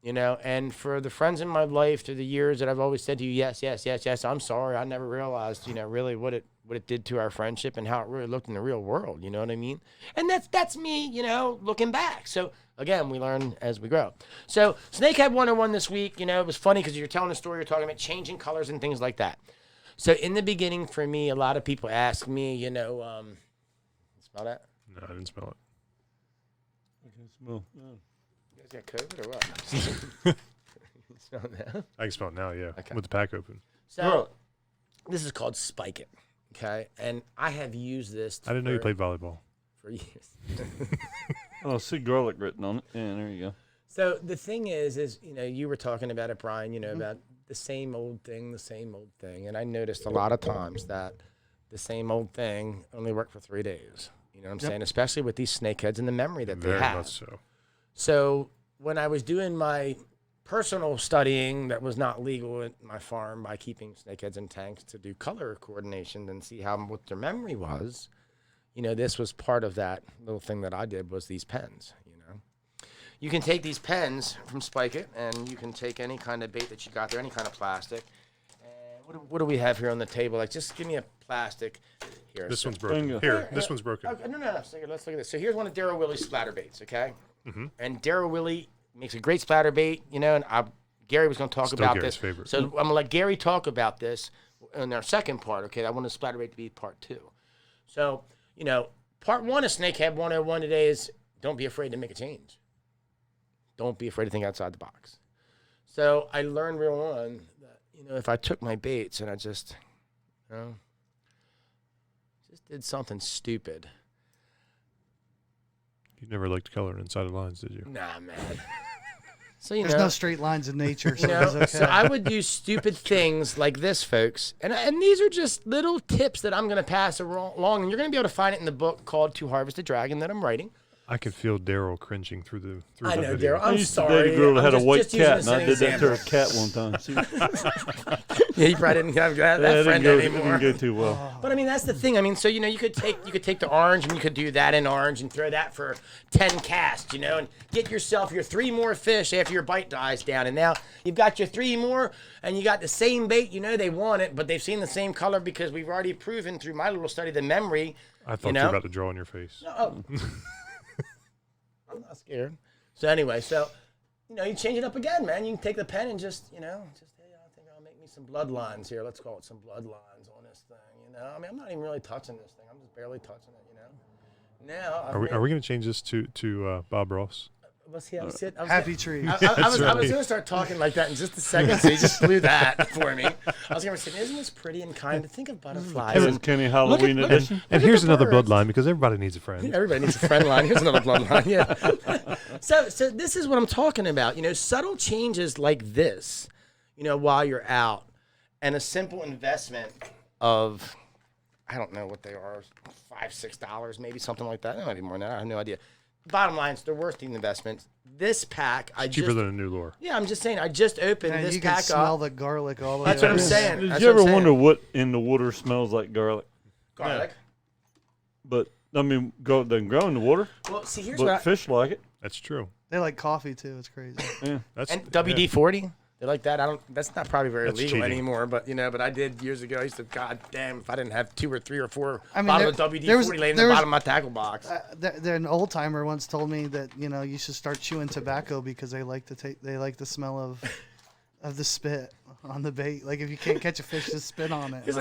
You know, and for the friends in my life through the years that I've always said to you, yes, yes, yes, yes, I'm sorry. I never realized, you know, really what it did to our friendship and how it really looked in the real world. You know what I mean? And that's me, you know, looking back. So again, we learn as we grow. So Snakehead 101 this week, you know, it was funny because you're telling a story, you're talking about changing colors and things like that. So in the beginning for me, a lot of people ask me, you know, smell that? No, I didn't smell it. I can smell. You guys got COVID or what? You smell it now? I can smell it now, yeah, Okay. with the pack open. So this is called Spike It, okay? And I have used this I didn't know you played volleyball. for years. Oh, I see garlic written on it. Yeah, there you go. So the thing is, you know, you were talking about it, Brian, you know, about the same old thing. And I noticed a lot of times that the same old thing only worked for 3 days. You know what I'm saying? Especially with these snakeheads and the memory that they Very have. much so. So when I was doing my personal studying that was not legal at my farm by keeping snakeheads in tanks to do color coordination and see what their memory was, you know, this was part of that little thing that I did was these pens, you know. You can take these pens from Spike It, and you can take any kind of bait that you got there, any kind of plastic. And what do we have here on the table? Like, just give me a plastic. Here. This so, one's broken. Here, this one's broken. Okay, no. So let's look at this. So here's one of Darryl Willie's splatter baits, okay? Mm-hmm. And Darryl Willie makes a great splatter bait, you know, and Gary was going to talk Still about Gary's this. favorite. So I'm going to let Gary talk about this in our second part, okay? I want the splatter bait to be part 2. So, you know, part 1 of Snakehead 101 today is don't be afraid to make a change. Don't be afraid to think outside the box. So I learned real on that, you know, if I took my baits and I just, you know, just did something stupid. You never liked coloring inside the lines, did you? Nah, man. So, you There's know, no straight lines in nature, so you know, it's okay. so I would do stupid things like this, folks. And these are just little tips that I'm going to pass along. And you're going to be able to find it in the book called To Harvest a Dragon that I'm writing. I could feel Daryl cringing through the I know, video. Daryl. I'm I used sorry. to date a girl that had a white just using cat, this and I as did an that to her example. cat one time. Yeah, you probably didn't have that It friend didn't anymore. go too well. But I mean, that's the thing. I mean, so, you know, you could take the orange and you could do that in orange and throw that for 10 casts, you know, and get yourself your 3 more fish after your bite dies down. And now you've got your 3 more and you got the same bait. You know, they want it, but they've seen the same color because we've already proven through my little study the memory. I thought you were about to draw on your face. Oh. I'm not scared. So anyway, you know, you change it up again, man. You can take the pen and just, hey, I think I'll make me some bloodlines here. Let's call it some bloodlines on this thing, you know. I mean, I'm not even really touching this thing. I'm just barely touching it, you know. Now, Are we going to change this to Bob Ross? Well, see, I was Happy trees. I was going to start talking like that in just a second, so you just blew that for me. I was going to say, isn't this pretty and kind to think of butterflies? This is Kenny Halloween edition. And here's another bloodline because everybody needs a friend. Everybody needs a friend line. Here's another bloodline. Yeah. So this is what I'm talking about. You know, subtle changes like this, you know, while you're out, and a simple investment of, I don't know what they are, $5-6 maybe, something like that. It might be more than that. I have no idea. Bottom line, it's they're worth the investment. This pack, Cheaper than a new lure. Yeah, I'm just saying. I just opened And this you can pack smell up. the garlic all the way. That's what I'm up. saying. Did That's you what I'm ever saying. wonder what in the water smells like garlic? Garlic. But, I mean, garlic doesn't grow in the water, Well, see, here's but what. fish like it. That's true. They like coffee too. It's crazy. Yeah. That's And WD-40. They like that. That's not probably very That's legal cheating. anymore, but but I did years ago. I used to, God damn, if I didn't have 2 or 3 or 4 I mean, bottles of WD-40 laying in the bottom of my tackle box. An old timer once told me that you should start chewing tobacco because they like the smell of the spit on the bait. Like if you can't catch a fish, just spit on it. It's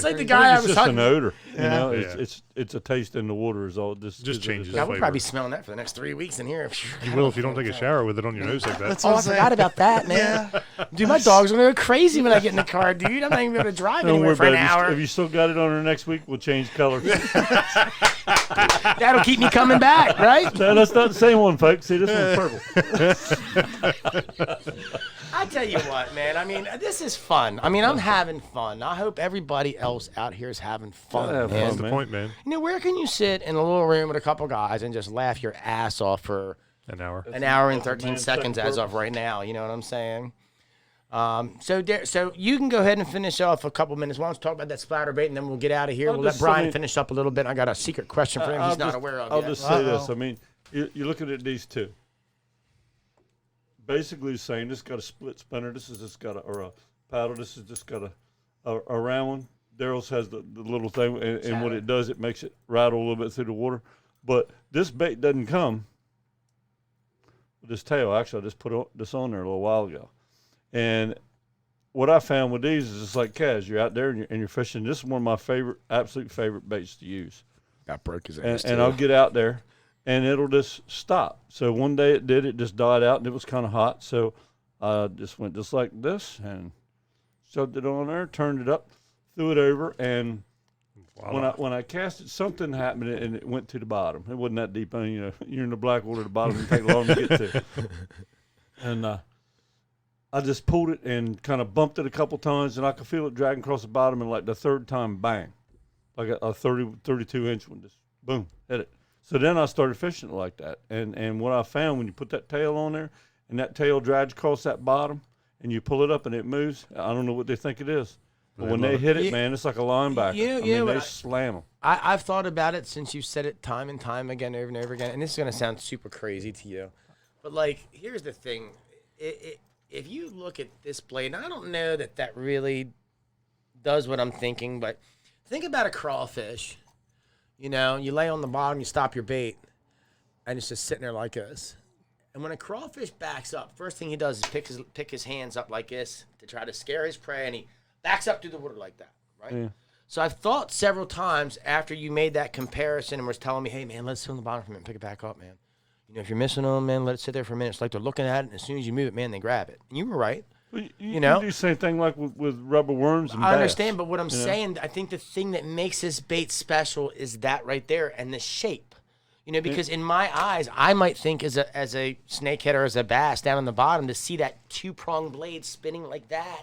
like the guy I It's was just an hunting. odor. You Yeah. know, Yeah. it's a taste in the water is all. This Just changes. I would flavor. probably be smelling that for the next 3 weeks in here. You will if you don't take a shower with it on your nose like that. That's Oh, what I I'm saying. forgot about that, man. Dude, my dog's gonna go crazy when I get in the car, dude. I'm not even gonna drive Don't anywhere worry for an about it. hour. If you still got it on her next week, we'll change colors. That'll keep me coming back, right? No, that's not the same one, folks. See, this one's purple. I tell you what, man. I mean, this is fun. I mean, I'm having fun. I hope everybody else out here is having fun, Have man. That's fun, the point, man. Where can you sit in a little room with a couple guys and just laugh your ass off for An hour. an hour and That's a 13 man's seconds second as of right now? You know what I'm saying? So you can go ahead and finish off a couple minutes. Why don't you talk about that splatter bait, and then we'll get out of here. I'll We'll let just- Brian I mean- finish up a little bit. I got a secret question for him he's not aware of I'll yet. just say this. Uh-oh. I mean, you're looking at these two. Basically the same. This got a split spinner. This is just got a paddle. This is just got a round one. Daryl's has the little thing, and what it does, it makes it rattle a little bit through the water. But this bait doesn't come with this tail. Actually, I just put this on there a little while ago. And what I found with these is it's like Kaz. You're out there and you're fishing. This is one of my absolute favorite baits to use. That broke his And I'll get out there, and it'll just stop. So one day it did. It just died out, and it was kind of hot. So I just went just like this and shoved it on there, turned it up, threw it over, and when I cast it, something happened, and it went to the bottom. It wasn't that deep. I mean, you're in the Blackwater, the bottom can take long to get to. And I just pulled it and kind of bumped it a couple times, and I could feel it dragging across the bottom, and like the third time, bang. Like a 32-inch one, just boom, hit it. So then I started fishing it like that. And what I found, when you put that tail on there and that tail drags across that bottom and you pull it up and it moves, I don't know what they think it is. But when they hit it, man, it's like a linebacker. They slam them. I've thought about it since you've said it time and time again, over and over again. And this is going to sound super crazy to you. But, like, here's the thing. If you look at this blade, and I don't know that really does what I'm thinking, but think about a crawfish. You lay on the bottom, you stop your bait, and it's just sitting there like this. And when a crawfish backs up, first thing he does is pick his hands up like this to try to scare his prey, and he backs up through the water like that, right? Yeah. So I've thought several times after you made that comparison and was telling me, hey, man, let it sit on the bottom for a minute and pick it back up, man. If you're missing them, man, let it sit there for a minute. It's like they're looking at it, and as soon as you move it, man, they grab it. And you were right. Well, you know? do the same thing like with rubber worms and I bass. understand, but what I'm saying, I think the thing that makes this bait special is that right there and the shape. Because in my eyes, I might think as a snakehead or as a bass down on the bottom, to see that 2-pronged blade spinning like that,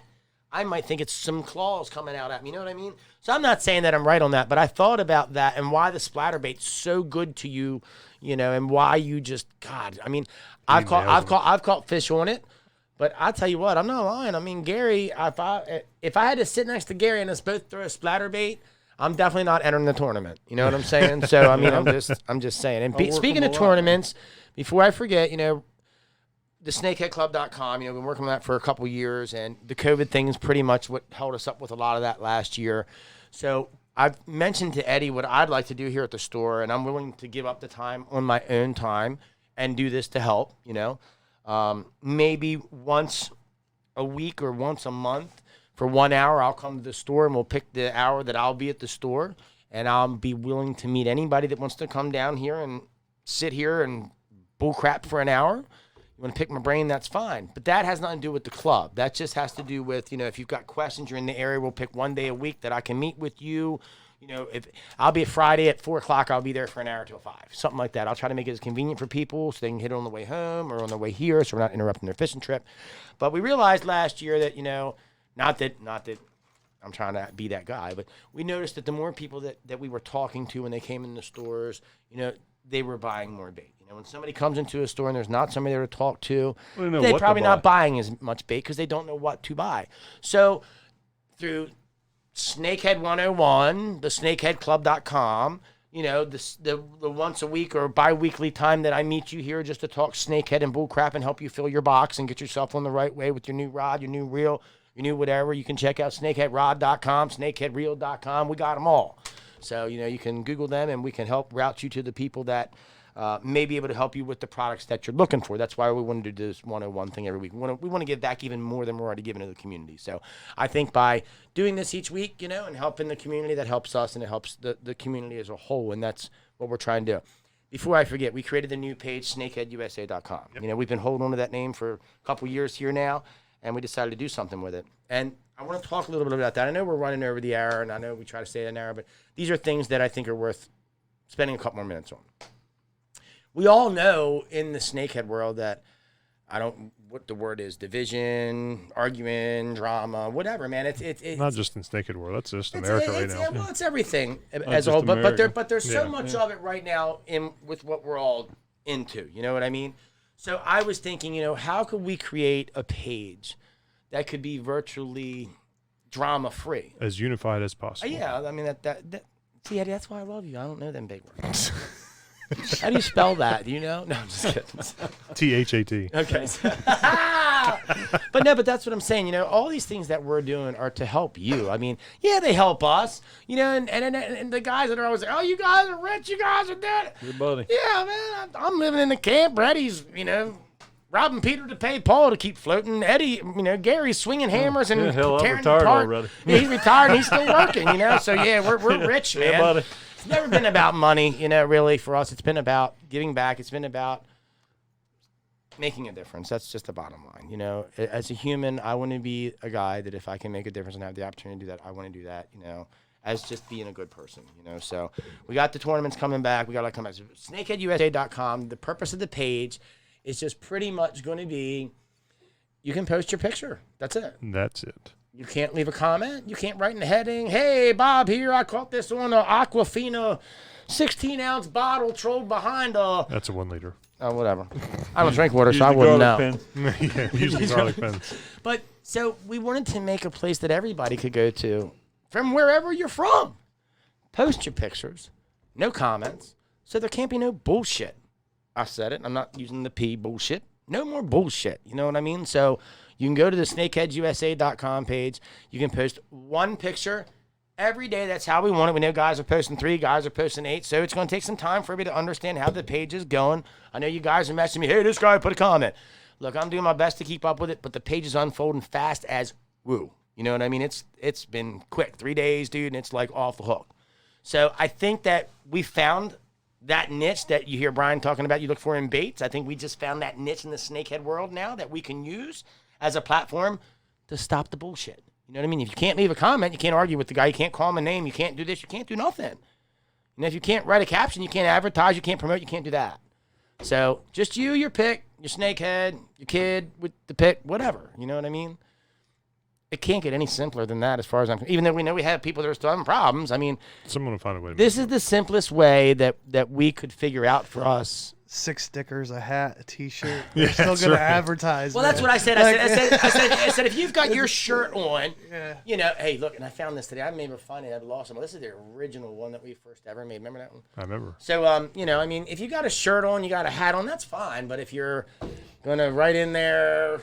I might think it's some claws coming out at me. You know what I mean? So I'm not saying that I'm right on that, but I thought about that and why the splatter bait's so good to you, and why you just, God, I mean, I've caught fish on it. But I tell you what, I'm not lying. I mean, Gary, if I had to sit next to Gary and us both throw a splatter bait, I'm definitely not entering the tournament. You know what I'm saying? So I mean, I'm just saying. And speaking of tournaments, before I forget, the snakeheadclub.com. We've been working on that for a couple years, and the COVID thing is pretty much what held us up with a lot of that last year. So I've mentioned to Eddie what I'd like to do here at the store, and I'm willing to give up the time on my own time and do this to help. Maybe once a week or once a month for 1 hour, I'll come to the store and we'll pick the hour that I'll be at the store, and I'll be willing to meet anybody that wants to come down here and sit here and bull crap for an hour. You want to pick my brain, that's fine. But that has nothing to do with the club. That just has to do with, if you've got questions, you're in the area, we'll pick one day a week that I can meet with you. If I'll be at Friday at 4 o'clock, I'll be there for an hour till 5, something like that. I'll try to make it as convenient for people so they can hit it on the way home or on the way here, so we're not interrupting their fishing trip. But we realized last year that, not that I'm trying to be that guy, but we noticed that the more people that we were talking to when they came in the stores, they were buying more bait. When somebody comes into a store and there's not somebody there to talk to, they're probably not buying as much bait because they don't know what to buy. So through Snakehead 101, the snakeheadclub.com, you know, the once a week or bi-weekly time that I meet you here just to talk snakehead and bullcrap and help you fill your box and get yourself on the right way with your new rod, your new reel, your new whatever. You can check out snakeheadrod.com, snakeheadreel.com. We got them all. So, you know, you can Google them and we can help route you to the people that may be able to help you with the products that you're looking for. That's why we want to do this 101 thing every week. We want to give back even more than we're already giving to the community. So I think by doing this each week, you know, and helping the community, that helps us and it helps the community as a whole. And that's what we're trying to do. Before I forget, we created the new page, snakeheadusa.com. Yep. You know, we've been holding on to that name for a couple years here now, and we decided to do something with it. And I want to talk a little bit about that. I know we're running over the hour, and I know we try to stay an hour, but these are things that I think are worth spending a couple more minutes on. We all know in the snakehead world that what the word is, division, arguing, drama, whatever, man. It's not just in snakehead world. That's just America right now. Well, it's everything as a whole. But there's so much of it right now with what we're all into. You know what I mean? So I was thinking, you know, how could we create a page that could be virtually drama free, as unified as possible? Yeah, I mean that. See, Eddie, that's why I love you. I don't know them big words. How do you spell that? Do you know? No, I'm just kidding. THAT. Okay. But that's what I'm saying. You know, all these things that we're doing are to help you. I mean, yeah, they help us. You know, and the guys that are always like, oh, you guys are rich. You guys are doing it. Your buddy. Yeah, man. I'm living in the camp. Eddie's, you know, robbing Peter to pay Paul to keep floating. Eddie, you know, Gary's swinging hammers and tearing retired apart. already. Yeah, he's retired and he's still working, you know. So, yeah, we're rich, man. Yeah, buddy. It's never been about money, you know, really, for us. It's been about giving back. It's been about making a difference. That's just the bottom line. You know, as a human, I want to be a guy that if I can make a difference and have the opportunity to do that, I want to do that, you know, as just being a good person, you know. So we got the tournaments coming back. We got to come back. So snakeheadusa.com. The purpose of the page is just pretty much going to be you can post your picture. That's it. That's it. You can't leave a comment. You can't write in the heading, hey, Bob here. I caught this on an Aquafina 16-ounce bottle trolled behind a... That's a 1 liter. Oh, whatever. I don't drink water, so I wouldn't know. Yeah, usually garlic pens. But, so we wanted to make a place that everybody could go to from wherever you're from. Post your pictures. No comments. So there can't be no bullshit. I said it. I'm not using the P, bullshit. No more bullshit. You know what I mean? So... you can go to the snakeheadusa.com page. You can post one picture every day. That's how we want it. We know guys are posting 3, guys are posting 8. So it's going to take some time for me to understand how the page is going. I know you guys are messaging me, hey, this guy put a comment. Look, I'm doing my best to keep up with it, but the page is unfolding fast as woo. You know what I mean? It's been quick. 3 days, dude, and it's like off the hook. So I think that we found that niche that you hear Bryan talking about you look for in baits. I think we just found that niche in the snakehead world now that we can use as a platform to stop the bullshit. You know what I mean? If you can't leave a comment, you can't argue with the guy, you can't call him a name, you can't do this, you can't do nothing. And if you can't write a caption, you can't advertise, you can't promote, you can't do that. So just you, your pick, your snakehead, your kid with the pick, whatever. You know what I mean? It can't get any simpler than that as far as I'm concerned. Even though we know we have people that are still having problems. I mean, someone will find a way to this is the simplest way that we could figure out for us. 6 stickers, a hat, a T-shirt. They're still going to advertise. Well, man. that's what I said. I said, if you've got your shirt on, you know, hey, look, and I found this today. I remember finding it. I'd lost it. Well, this is the original one that we first ever made. Remember that one? I remember. So, you know, I mean, if you got a shirt on, you got a hat on, that's fine. But if you're going to write in there,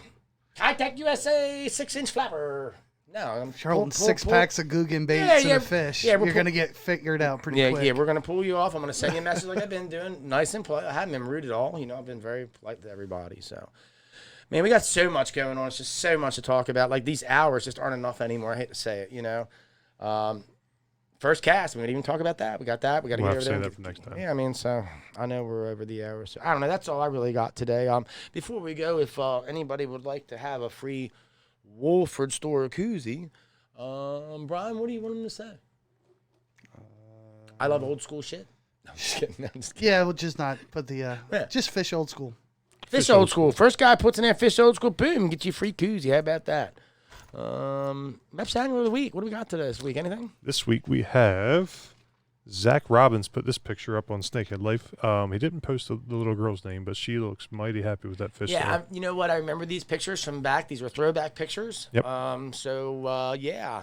High-Tech USA 6-inch flapper. No, I'm holding 6 packs of Guggen baits and a fish. Yeah, you're going to get figured out pretty quick. Yeah, we're going to pull you off. I'm going to send you a message like I've been doing. Nice and polite. I haven't been rude at all. You know, I've been very polite to everybody. So, man, we got so much going on. It's just so much to talk about. Like, these hours just aren't enough anymore. I hate to say it, you know. First cast, we didn't even talk about that. We got that. We got to get over there. We'll have to say that for next time. Yeah, I mean, so I know we're over the hour. So I don't know. That's all I really got today. Before we go, if anybody would like to have a free Wolford Store koozie, Bryan, what do you want him to say? I love old school shit. No, I'm just kidding. No, I'm just kidding. Yeah, we'll just not put the just fish old school. Fish old school. First guy puts in there fish old school. Boom, get you free koozie. How about that? Reps Angler of the week. What do we got today this week? Anything? This week we have Zach Robbins put this picture up on Snakehead Life. He didn't post the little girl's name, but she looks mighty happy with that fish. Yeah, you know what? I remember these pictures from back. These were throwback pictures. Yep. Yeah.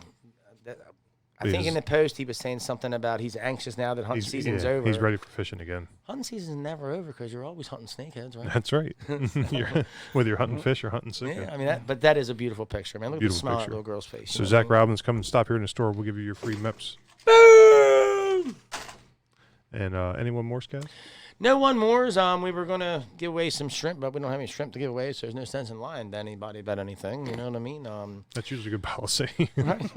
I think in the post he was saying something about he's anxious now that hunting season's over. He's ready for fishing again. Hunting season's never over because you're always hunting snakeheads, right? That's right. Whether you're hunting fish or hunting snakehead. Yeah, I mean, but that is a beautiful picture, man. Look at the smile on that picture. little girl's face. So Zach Robbins, come and stop here in the store. We'll give you your free MEPS. Boom! And anyone more, Scott? No one more. We were going to give away some shrimp, but we don't have any shrimp to give away, so there's no sense in lying to anybody about anything. You know what I mean? That's usually good policy. Right?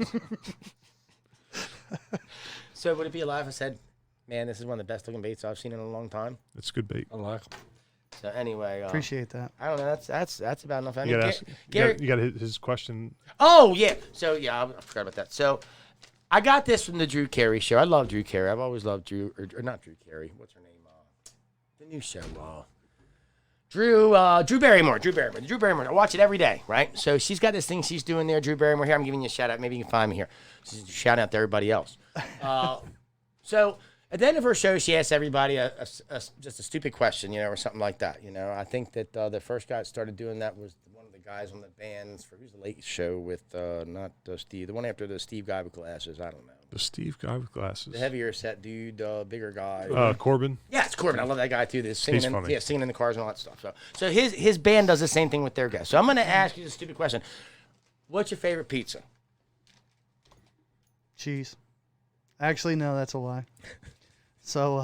So would it be alive if I said, man, this is one of the best looking baits I've seen in a long time? It's good bait. I like them. So anyway. Appreciate that. I don't know. That's about enough. You got his question. Oh, yeah. So, yeah, I forgot about that. So I got this from the Drew Carey show. I love Drew Carey. I've always loved Drew, or not Drew Carey. What's her name? The new show. Drew Barrymore. Drew Barrymore. I watch it every day, right? So she's got this thing she's doing there, Drew Barrymore. Here, I'm giving you a shout out. Maybe you can find me here. She's shouting out to everybody else. So at the end of her show, she asks everybody just a stupid question, or something like that. I think that the first guy that started doing that was one of the guys on the bands for who's the late show with not Steve, the one after the Steve guy with glasses. I don't know. The Steve guy with glasses. The heavier set dude, bigger guy. Corbin. Yeah, it's Corbin. I love that guy too. He's funny. Singing in the cars and all that stuff. So his band does the same thing with their guests. So I'm going to ask you a stupid question. What's your favorite pizza? Cheese. Actually, no, that's a lie. So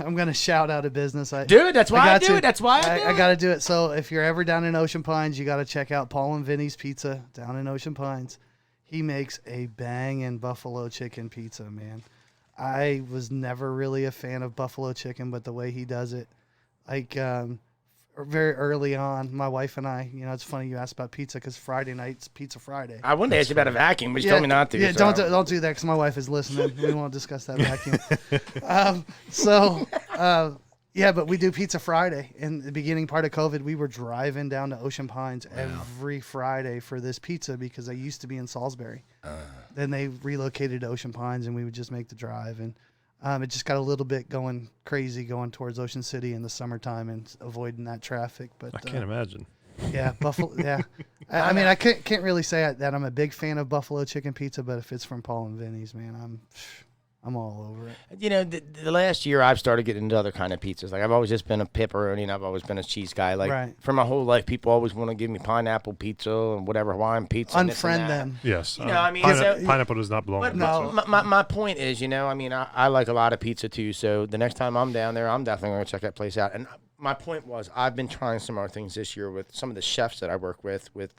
I'm going to shout out a business. Dude, that's why I do it. That's why I do it. I got to do it. So if you're ever down in Ocean Pines, you got to check out Paul and Vinny's Pizza down in Ocean Pines. He makes a banging buffalo chicken pizza, man. I was never really a fan of buffalo chicken, but the way he does it, very early on, my wife and I, it's funny you asked about pizza because Friday night's Pizza Friday. I wanted to ask you about a vacuum, but you told me not to. Yeah, so. don't do that because my wife is listening. We won't discuss that vacuum. Yeah, but we do Pizza Friday. In the beginning part of COVID, we were driving down to Ocean Pines every Friday for this pizza because they used to be in Salisbury. Then they relocated to Ocean Pines, and we would just make the drive. And it just got a little bit going crazy going towards Ocean City in the summertime and avoiding that traffic. But I can't imagine. Yeah, buffalo. Yeah, I mean, I can't really say that I'm a big fan of buffalo chicken pizza, but if it's from Paul and Vinny's, man, I'm all over it. The last year I've started getting into other kind of pizzas. Like I've always just been a pepperoni, and I've always been a cheese guy. Like for my whole life, people always want to give me pineapple pizza and whatever Hawaiian pizza. Unfriend them. Yes. Pineapple does not belong. But no. My point is, I like a lot of pizza too. So the next time I'm down there, I'm definitely going to check that place out. And my point was, I've been trying some other things this year with some of the chefs that I work with the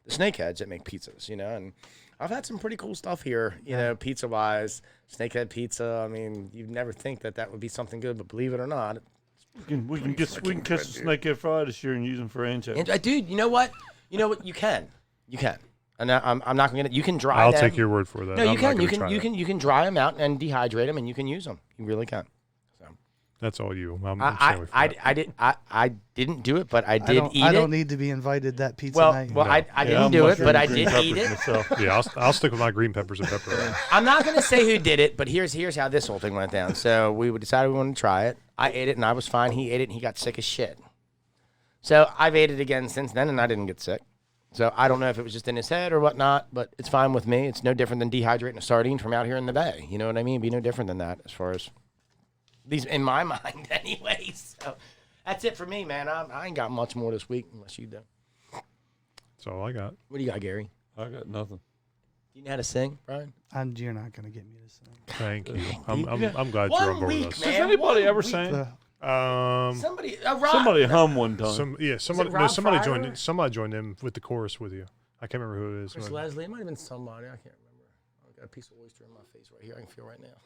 snakeheads that make pizzas. And I've had some pretty cool stuff here, pizza-wise. Snakehead pizza. I mean, you'd never think that would be something good, but believe it or not, we can catch the snakehead fry this year and use them for anchovies. Dude, you know what? You can. And I'm not going to. You can dry. I'll them. take your word for that. No, you can. You can dry them out and dehydrate them, and you can use them. You really can. That's all you. I didn't do it, but I did eat it. I don't need to be invited that pizza night. Well, I didn't do it, but I did eat it. Yeah, I'll stick with my green peppers and pepper. I'm not going to say who did it, but here's how this whole thing went down. So we decided we wanted to try it. I ate it, and I was fine. He ate it, and he got sick as shit. So I've ate it again since then, and I didn't get sick. So I don't know if it was just in his head or whatnot, but it's fine with me. It's no different than dehydrating a sardine from out here in the bay. You know what I mean? It'd be no different than that as far as... these in my mind anyway. So that's it for me, man. I ain't got much more this week unless you do. That's all I got. What do you got, Gary? I got nothing. Do you know how to sing, Brian? You're not going to get me to sing. Thank you. I'm glad you're on board with us. Has anybody ever sang? Somebody hum one time. Somebody joined in. Somebody joined in with the chorus with you. I can't remember who it is. Chris Leslie. It might have been somebody. I can't remember. I got a piece of oyster in my face right here. I can feel right now.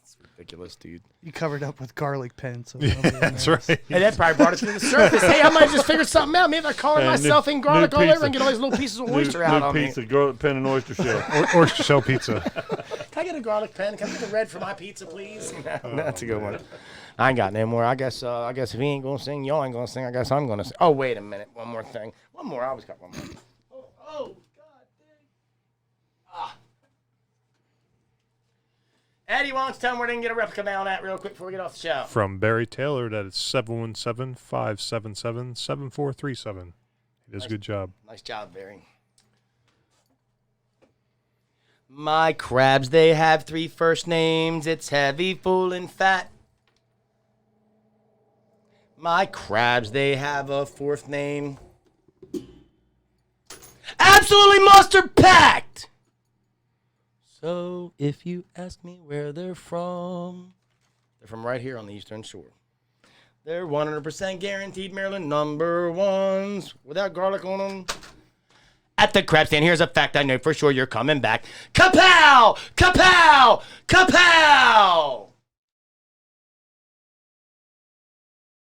It's ridiculous, dude. You covered up with garlic pen, so that's right. Hey, that probably brought it to the surface. Hey, I might have just figured something out. Maybe I color myself in garlic all over and get all these little pieces of oyster out on me. Pizza, garlic pen and oyster shell. Oyster shell pizza. Can I get a garlic pen? Can I get the red for my pizza, please? That's a good one. I ain't got no more. I guess if he ain't gonna sing, y'all ain't gonna sing. I guess I'm gonna sing. Oh, wait a minute. One more thing. One more. I always got one more. Oh, God dang. Eddie, why don't you tell him where they can get a replica mail on that real quick before we get off the show? From Barry Taylor, that is 717-577-7437. He does a good job. Nice job, Barry. My crabs, they have 3 first names. It's heavy, full, and fat. My crabs, they have a 4th name. Absolutely mustard packed! So, if you ask me where they're from right here on the Eastern Shore. They're 100% guaranteed Maryland #1s without garlic on them. At the crab stand, here's a fact I know for sure you're coming back. Kapow! Kapow! Kapow!